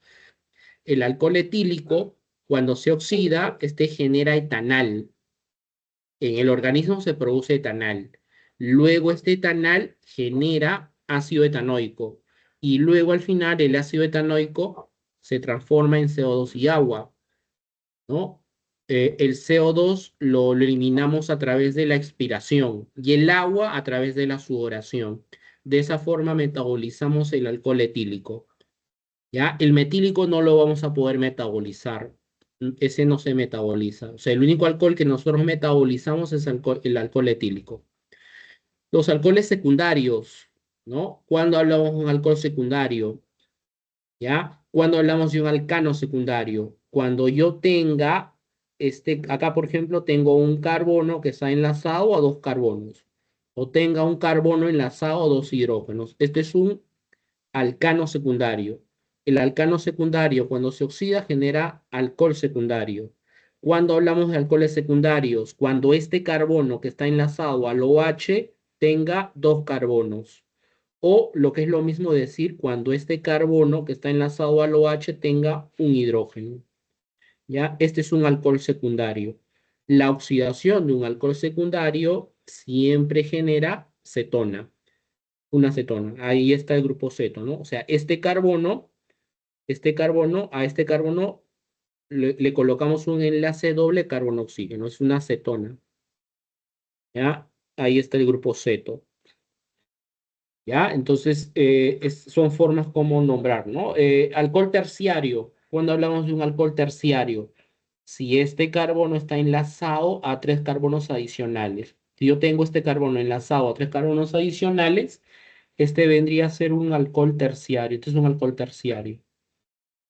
El alcohol etílico, cuando se oxida, este genera etanal. En el organismo se produce etanal. Luego este etanal genera ácido etanoico. Y luego al final el ácido etanoico se transforma en CO2 y agua, ¿no? El CO2 lo eliminamos a través de la expiración y el agua a través de la sudoración. De esa forma metabolizamos el alcohol etílico. ¿Ya? El metílico no lo vamos a poder metabolizar. Ese no se metaboliza. O sea, el único alcohol que nosotros metabolizamos es el alcohol etílico. Los alcoholes secundarios, ¿no? ¿Cuándo hablamos de un alcohol secundario? ¿Ya? ¿Cuándo hablamos de un alcano secundario? Cuando yo tenga, acá por ejemplo, tengo un carbono que está enlazado a dos carbonos. O tenga un carbono enlazado a dos hidrógenos. Este es un alcano secundario. El alcano secundario, cuando se oxida, genera alcohol secundario. Cuando hablamos de alcoholes secundarios, cuando este carbono que está enlazado al OH tenga dos carbonos. O lo que es lo mismo decir, cuando este carbono que está enlazado al OH tenga un hidrógeno. ¿Ya? Este es un alcohol secundario. La oxidación de un alcohol secundario siempre genera cetona, una cetona. Ahí está el grupo ceto, ¿no? O sea, a este carbono le colocamos un enlace doble carbono-oxígeno, es una cetona, ¿ya? Ahí está el grupo ceto, ¿ya? Entonces, son formas como nombrar, ¿no? Alcohol terciario, cuando hablamos de un alcohol terciario, si este carbono está enlazado a tres carbonos adicionales. Si yo tengo este carbono enlazado a tres carbonos adicionales, este vendría a ser un alcohol terciario. Este es un alcohol terciario,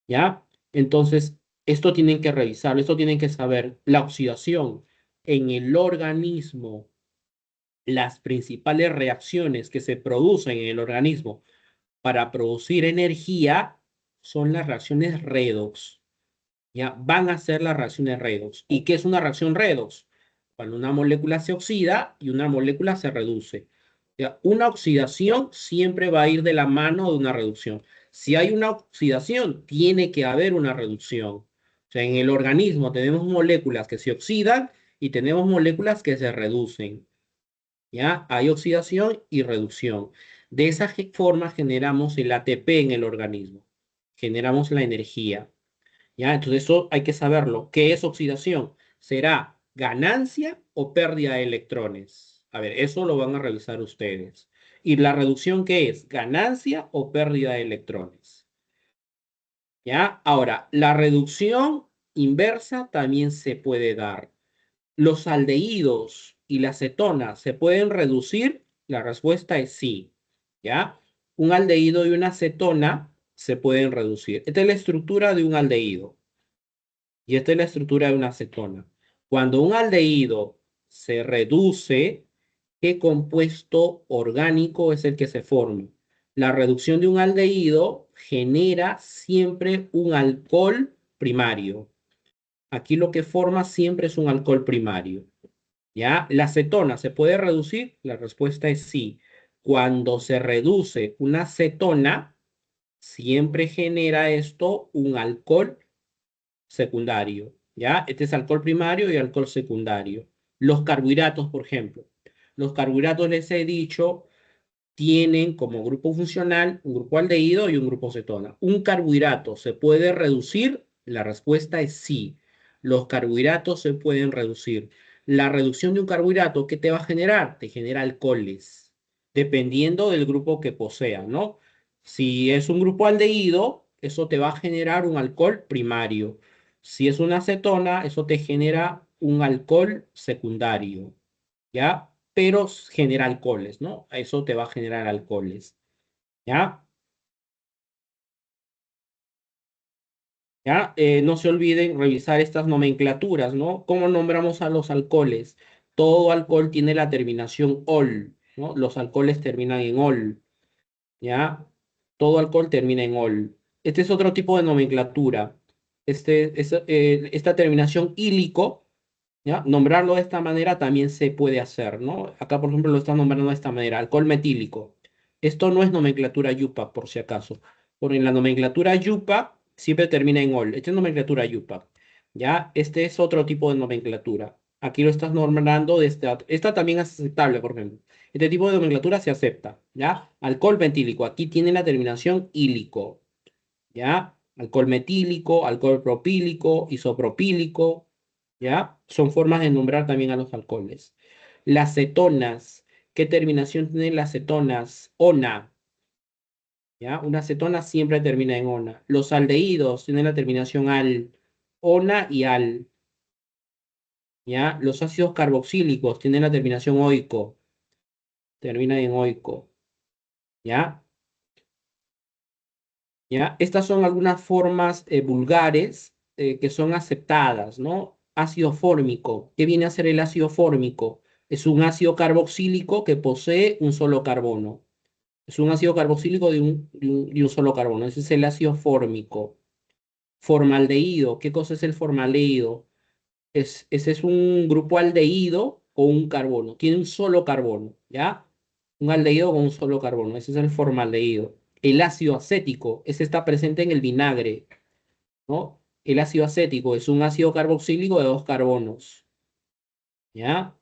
¿ya? Entonces, esto tienen que revisarlo, esto tienen que saber. La oxidación en el organismo, las principales reacciones que se producen en el organismo para producir energía son las reacciones redox, ¿ya? Van a ser las reacciones redox. ¿Y qué es una reacción redox? Cuando una molécula se oxida y una molécula se reduce. ¿Ya? Una oxidación siempre va a ir de la mano de una reducción. Si hay una oxidación, tiene que haber una reducción. O sea, en el organismo tenemos moléculas que se oxidan y tenemos moléculas que se reducen. ¿Ya? Hay oxidación y reducción. De esa forma generamos el ATP en el organismo. Generamos la energía. ¿Ya? Entonces eso hay que saberlo. ¿Qué es oxidación? ¿Será ganancia o pérdida de electrones? A ver, eso lo van a revisar ustedes. ¿Y la reducción qué es? ¿Ganancia o pérdida de electrones? ¿Ya? Ahora, la reducción inversa también se puede dar. ¿Los aldehídos y las cetonas se pueden reducir? La respuesta es sí. ¿Ya? Un aldehído y una cetona se pueden reducir. Esta es la estructura de un aldehído. Y esta es la estructura de una cetona. Cuando un aldehído se reduce, ¿qué compuesto orgánico es el que se forma? La reducción de un aldehído genera siempre un alcohol primario. Aquí lo que forma siempre es un alcohol primario. ¿Ya? ¿La cetona se puede reducir? La respuesta es sí. Cuando se reduce una cetona, siempre genera esto un alcohol secundario, ¿ya? Este es alcohol primario y alcohol secundario. Los carbohidratos, por ejemplo. Los carbohidratos, les he dicho, tienen como grupo funcional un grupo aldehído y un grupo cetona. ¿Un carbohidrato se puede reducir? La respuesta es sí. Los carbohidratos se pueden reducir. La reducción de un carbohidrato, ¿qué te va a generar? Te genera alcoholes, dependiendo del grupo que posea, ¿no? Si es un grupo aldehído, eso te va a generar un alcohol primario. Si es una acetona, eso te genera un alcohol secundario, ¿ya? Pero genera alcoholes, ¿no? Eso te va a generar alcoholes, ¿ya? ¿Ya? No se olviden revisar estas nomenclaturas, ¿no? ¿Cómo nombramos a los alcoholes? Todo alcohol tiene la terminación ol, ¿no? Los alcoholes terminan en ol, ¿ya? Todo alcohol termina en ol. Este es otro tipo de nomenclatura. Esta terminación ílico, ¿ya? Nombrarlo de esta manera también se puede hacer, ¿no? Acá, por ejemplo, lo están nombrando de esta manera, alcohol metílico. Esto no es nomenclatura yupa, por si acaso. Porque en la nomenclatura yupa siempre termina en ol. Esta es nomenclatura yupa, ¿ya? Este es otro tipo de nomenclatura. Aquí lo estás nombrando de esta también es aceptable, por ejemplo. Este tipo de nomenclatura se acepta, ¿ya? Alcohol metílico. Aquí tiene la terminación ílico, ¿ya? Alcohol metílico, alcohol propílico, isopropílico, ¿ya? Son formas de nombrar también a los alcoholes. Las cetonas, ¿qué terminación tienen las cetonas? Ona, ¿ya? Una cetona siempre termina en ona. Los aldehídos tienen la terminación al, ona y al, ¿ya? Los ácidos carboxílicos tienen la terminación oico, terminan en oico, ¿ya? ¿Ya? Estas son algunas formas vulgares que son aceptadas, ¿no? Ácido fórmico. ¿Qué viene a ser el ácido fórmico? Es un ácido carboxílico que posee un solo carbono. Es un ácido carboxílico de un solo carbono. Ese es el ácido fórmico. Formaldehído. ¿Qué cosa es el formaldehído? Ese es un grupo aldehído con un carbono. Tiene un solo carbono, ¿ya? Un aldehído con un solo carbono. Ese es el formaldehído. El ácido acético, ese está presente en el vinagre, ¿no? El ácido acético es un ácido carboxílico de dos carbonos, ¿ya?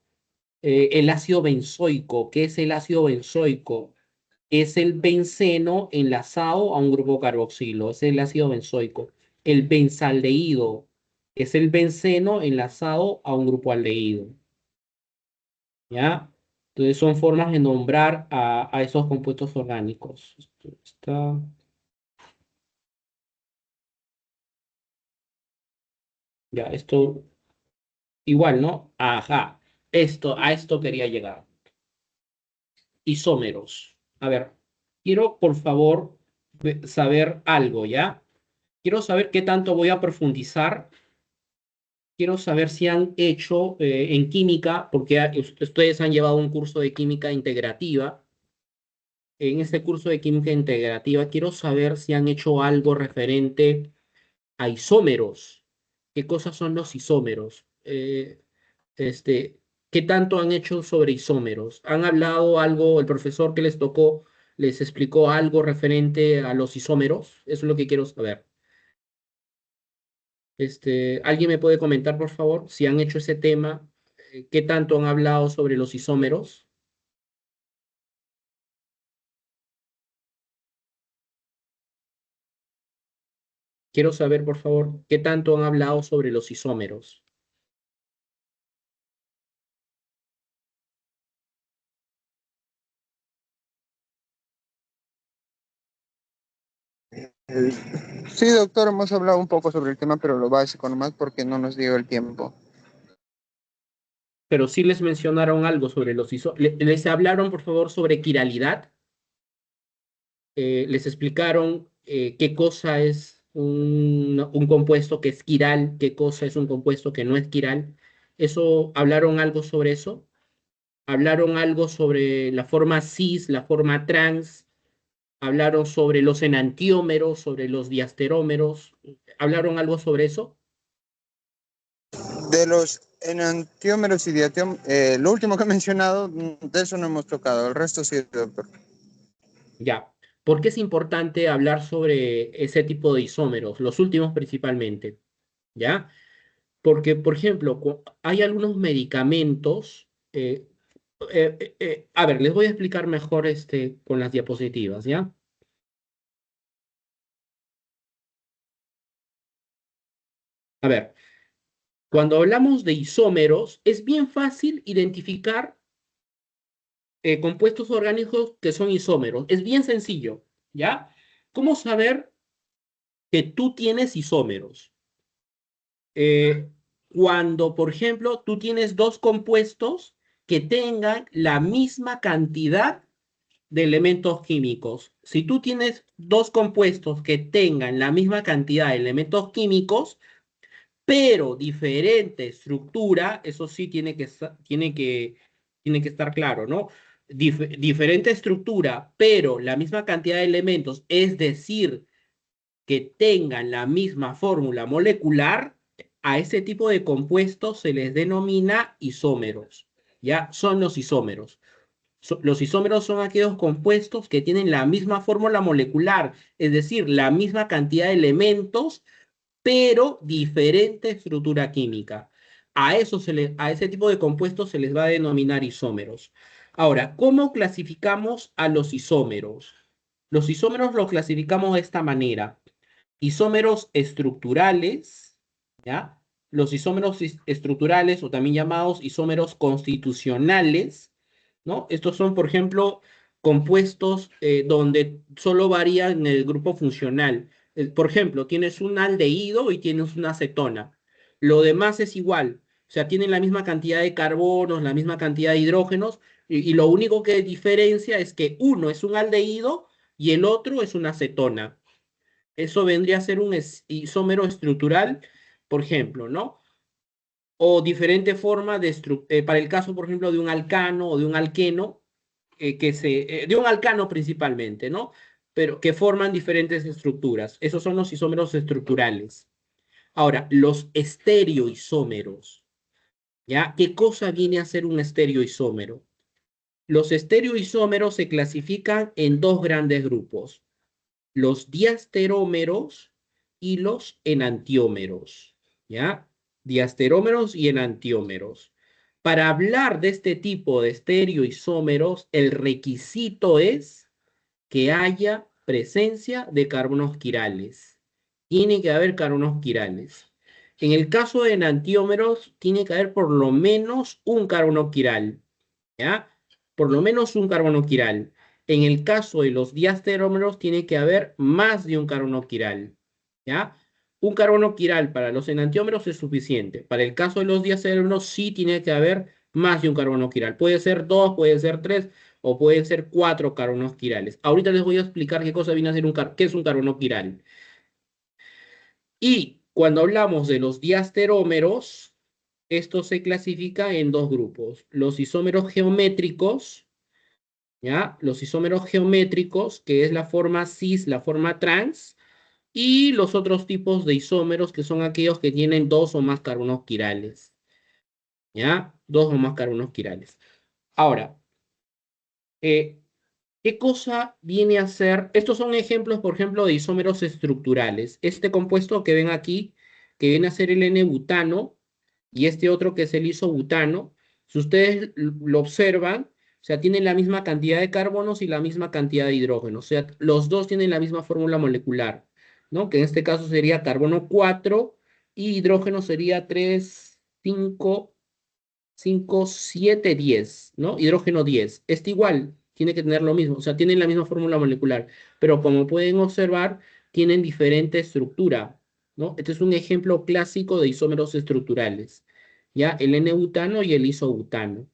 El ácido benzoico, ¿qué es el ácido benzoico? Es el benceno enlazado a un grupo carboxilo, es el ácido benzoico. El benzaldehído es el benceno enlazado a un grupo aldehído, ¿ya? Entonces son formas de nombrar a esos compuestos orgánicos. Esto está, ya, esto igual, ¿no? Ajá, a esto quería llegar. Isómeros. A ver, quiero por favor saber algo, ¿ya? Quiero saber qué tanto voy a profundizar. Quiero saber si han hecho en química, porque ustedes han llevado un curso de química integrativa. En este curso de química integrativa, quiero saber si han hecho algo referente a isómeros. ¿Qué cosas son los isómeros? Este, ¿Qué tanto han hecho sobre isómeros? ¿Han hablado algo, el profesor que les tocó, les explicó algo referente a los isómeros? Eso es lo que quiero saber. ¿Alguien me puede comentar, por favor, si han hecho ese tema? ¿Qué tanto han hablado sobre los isómeros? Quiero saber, por favor, qué tanto han hablado sobre los isómeros. Eh, Sí, doctor, hemos hablado un poco sobre el tema, pero lo básico nomás porque no nos dio el tiempo. Pero sí les mencionaron algo sobre los isómeros. ¿Les hablaron, por favor, sobre quiralidad? Les explicaron qué cosa es un compuesto que es quiral, qué cosa es un compuesto que no es quiral. ¿Hablaron algo sobre eso? ¿Hablaron algo sobre la forma cis, la forma trans? ¿Hablaron sobre los enantiómeros, sobre los diasterómeros? ¿Hablaron algo sobre eso? De los enantiómeros y diatiómeros, lo último que he mencionado, de eso no hemos tocado, el resto sí, doctor. Ya. ¿Por qué es importante hablar sobre ese tipo de isómeros, los últimos principalmente? ¿Ya? Porque, por ejemplo, hay algunos medicamentos. A ver, les voy a explicar mejor con las diapositivas, ¿ya? A ver, Cuando hablamos de isómeros, es bien fácil identificar compuestos orgánicos que son isómeros. Es bien sencillo, ¿ya? ¿Cómo saber que tú tienes isómeros? Eh, Cuando, por ejemplo, tú tienes dos compuestos que tengan la misma cantidad de elementos químicos. Si tú tienes dos compuestos que tengan la misma cantidad de elementos químicos, pero diferente estructura, eso sí tiene que estar claro, ¿no? Diferente estructura, pero la misma cantidad de elementos, es decir, que tengan la misma fórmula molecular, a ese tipo de compuestos se les denomina isómeros, ¿ya? Son los isómeros. Los isómeros son aquellos compuestos que tienen la misma fórmula molecular, es decir, la misma cantidad de elementos, pero diferente estructura química. A ese tipo de compuestos se les va a denominar isómeros. Ahora, ¿cómo clasificamos a los isómeros? Los isómeros los clasificamos de esta manera: isómeros estructurales, ¿ya? Los isómeros estructurales, o también llamados isómeros constitucionales, ¿no? Estos son, por ejemplo, compuestos donde solo varían en el grupo funcional. Por ejemplo, tienes un aldehído y tienes una acetona. Lo demás es igual. O sea, tienen la misma cantidad de carbonos, la misma cantidad de hidrógenos, y lo único que diferencia es que uno es un aldehído y el otro es una acetona. Eso vendría a ser un isómero estructural, por ejemplo, ¿no? O diferente forma para el caso, por ejemplo, de un alcano o de un alqueno, de un alcano principalmente, ¿no? Pero que forman diferentes estructuras. Esos son los isómeros estructurales. Ahora, los estereoisómeros, ¿ya? ¿Qué cosa viene a ser un estereoisómero? Los estereoisómeros se clasifican en dos grandes grupos: los diasterómeros y los enantiómeros, ¿ya? Diasterómeros y enantiómeros. Para hablar de este tipo de estereoisómeros, el requisito es que haya presencia de carbonos quirales. Tiene que haber carbonos quirales. En el caso de enantiómeros, tiene que haber por lo menos un carbono quiral, ¿ya? Por lo menos un carbono quiral. En el caso de los diasterómeros, tiene que haber más de un carbono quiral, ¿ya? Un carbono quiral para los enantiómeros es suficiente. Para el caso de los diasterómeros, sí tiene que haber más de un carbono quiral. Puede ser dos, puede ser tres, o pueden ser cuatro carbonos quirales. Ahorita les voy a explicar qué cosa viene a ser qué es un carbono quiral. Y cuando hablamos de los diasterómeros, esto se clasifica en dos grupos: los isómeros geométricos, ¿ya? Los isómeros geométricos, que es la forma cis, la forma trans, y los otros tipos de isómeros, que son aquellos que tienen dos o más carbonos quirales, ¿ya? Dos o más carbonos quirales. Ahora, eh, ¿qué cosa viene a ser? Estos son ejemplos, por ejemplo, de isómeros estructurales. Este compuesto que ven aquí, que viene a ser el N-butano, y este otro que es el isobutano, si ustedes lo observan, o sea, tienen la misma cantidad de carbonos y la misma cantidad de hidrógeno. O sea, los dos tienen la misma fórmula molecular, ¿no? Que en este caso sería carbono 4 y hidrógeno sería 3, 5, 5, 7, 10, ¿no? Hidrógeno 10. Este igual tiene que tener lo mismo, o sea, tienen la misma fórmula molecular, pero como pueden observar, tienen diferente estructura, ¿no? Este es un ejemplo clásico de isómeros estructurales, ¿ya? El N-butano y el isobutano,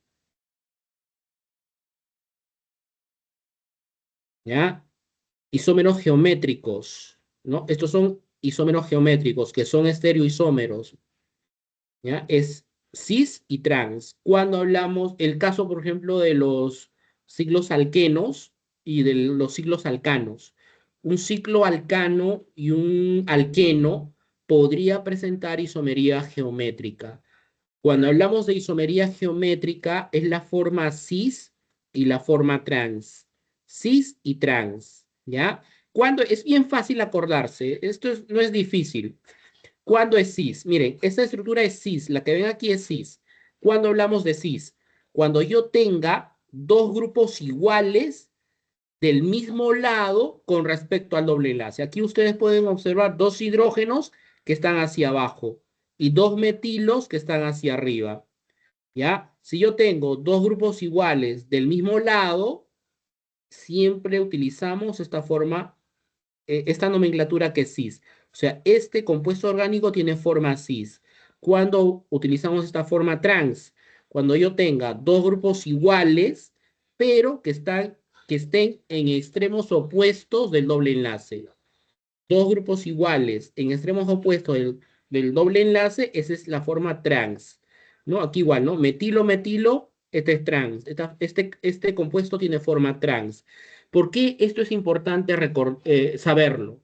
¿ya? Isómeros geométricos, ¿no? Estos son isómeros geométricos, que son estereoisómeros, ¿ya? Es cis y trans. Cuando hablamos, el caso, por ejemplo, de los ciclos alquenos y de los ciclos alcanos. Un ciclo alcano y un alqueno podría presentar isomería geométrica. Cuando hablamos de isomería geométrica, es la forma cis y la forma trans. Cis y trans, ¿ya? Cuando es bien fácil acordarse, no es difícil. ¿Cuándo es cis? Miren, esta estructura es cis, la que ven aquí es cis. ¿Cuándo hablamos de cis? Cuando yo tenga dos grupos iguales del mismo lado con respecto al doble enlace. Aquí ustedes pueden observar dos hidrógenos que están hacia abajo, y dos metilos que están hacia arriba. ¿Ya? Si yo tengo dos grupos iguales del mismo lado, siempre utilizamos esta forma, esta nomenclatura que es cis. O sea, este compuesto orgánico tiene forma cis. Cuando utilizamos esta forma trans, cuando yo tenga dos grupos iguales, pero que estén en extremos opuestos del doble enlace. Dos grupos iguales en extremos opuestos del doble enlace, esa es la forma trans. ¿No? Aquí igual, ¿no? Metilo, metilo, este es trans. Este compuesto tiene forma trans. ¿Por qué esto es importante saberlo?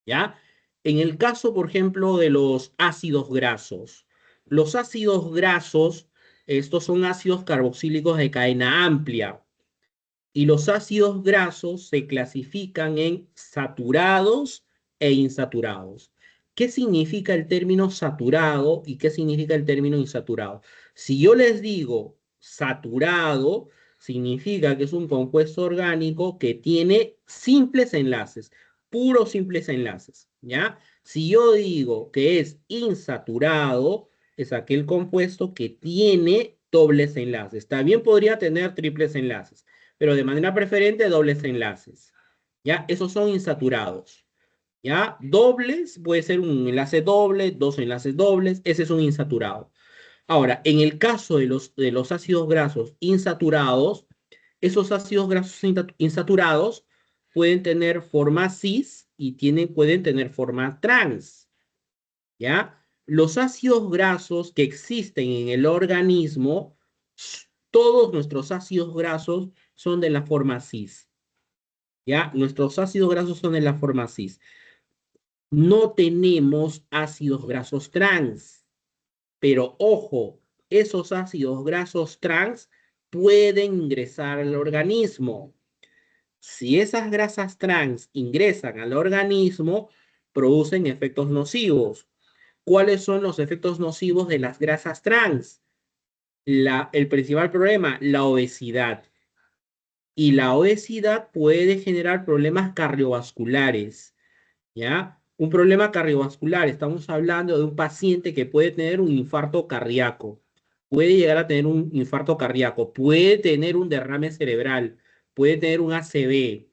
¿Ya? En el caso, por ejemplo, de los ácidos grasos. Los ácidos grasos, estos son ácidos carboxílicos de cadena amplia. Y los ácidos grasos se clasifican en saturados e insaturados. ¿Qué significa el término saturado y qué significa el término insaturado? Si yo les digo saturado, significa que es un compuesto orgánico que tiene simples enlaces, puros simples enlaces, ¿ya? Si yo digo que es insaturado, es aquel compuesto que tiene dobles enlaces. También podría tener triples enlaces, pero de manera preferente dobles enlaces. ¿Ya? Esos son insaturados. ¿Ya? Dobles, puede ser un enlace doble, dos enlaces dobles, ese es un insaturado. Ahora, en el caso de los ácidos grasos insaturados, esos ácidos grasos insaturados pueden tener forma cis y pueden tener forma trans. ¿Ya? Los ácidos grasos que existen en el organismo, todos nuestros ácidos grasos son de la forma cis. ¿Ya? Nuestros ácidos grasos son de la forma cis. No tenemos ácidos grasos trans, pero ojo, esos ácidos grasos trans pueden ingresar al organismo. Si esas grasas trans ingresan al organismo, producen efectos nocivos. ¿Cuáles son los efectos nocivos de las grasas trans? El principal problema, la obesidad. Y la obesidad puede generar problemas cardiovasculares, ¿ya? Un problema cardiovascular, estamos hablando de un paciente que puede tener un infarto cardíaco, puede llegar a tener un infarto cardíaco, puede tener un derrame cerebral, puede tener un ACV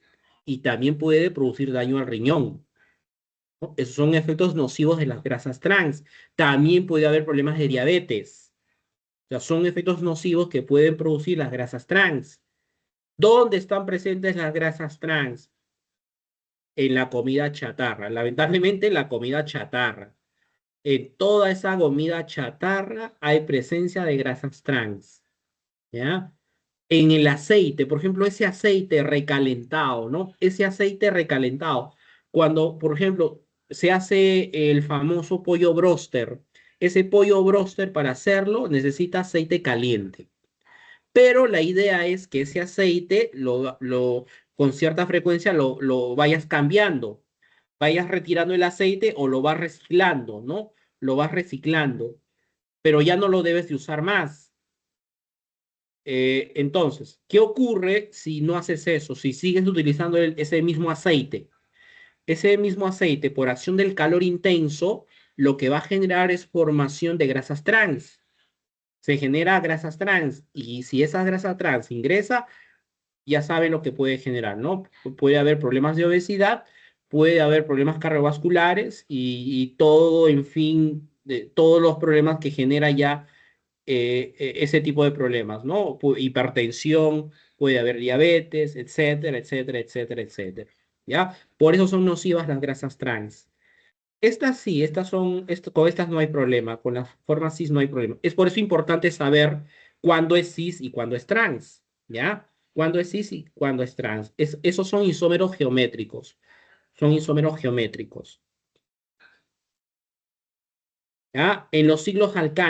y también puede producir daño al riñón, ¿no? Esos son efectos nocivos de las grasas trans. También puede haber problemas de diabetes. O sea, son efectos nocivos que pueden producir las grasas trans. ¿Dónde están presentes las grasas trans? En la comida chatarra. Lamentablemente, en la comida chatarra. En toda esa comida chatarra hay presencia de grasas trans. ¿Ya? En el aceite, por ejemplo, ese aceite recalentado, ¿no? Ese aceite recalentado. Cuando, por ejemplo, se hace el famoso pollo broster, ese pollo broster para hacerlo necesita aceite caliente. Pero la idea es que ese aceite con cierta frecuencia lo vayas cambiando, vayas retirando el aceite o lo vas reciclando, ¿no? Lo vas reciclando, pero ya no lo debes de usar más. Entonces, ¿qué ocurre si no haces eso? Si sigues utilizando ese mismo aceite. Ese mismo aceite, por acción del calor intenso, lo que va a generar es formación de grasas trans. Se genera grasas trans y si esa grasa trans ingresa, ya sabe lo que puede generar, ¿no? Puede haber problemas de obesidad, puede haber problemas cardiovasculares y todo, en fin, todos los problemas que genera ya ese tipo de problemas, ¿no? Hipertensión, puede haber diabetes, etcétera, etcétera, etcétera, etcétera. ¿Ya? Por eso son nocivas las grasas trans. Estas sí, con estas no hay problema, con las formas cis no hay problema. Es por eso importante saber cuándo es cis y cuándo es trans, ¿ya? Cuándo es cis y cuándo es trans. Esos son isómeros geométricos, son isómeros geométricos, ¿ya? En los ciclos alcánicos,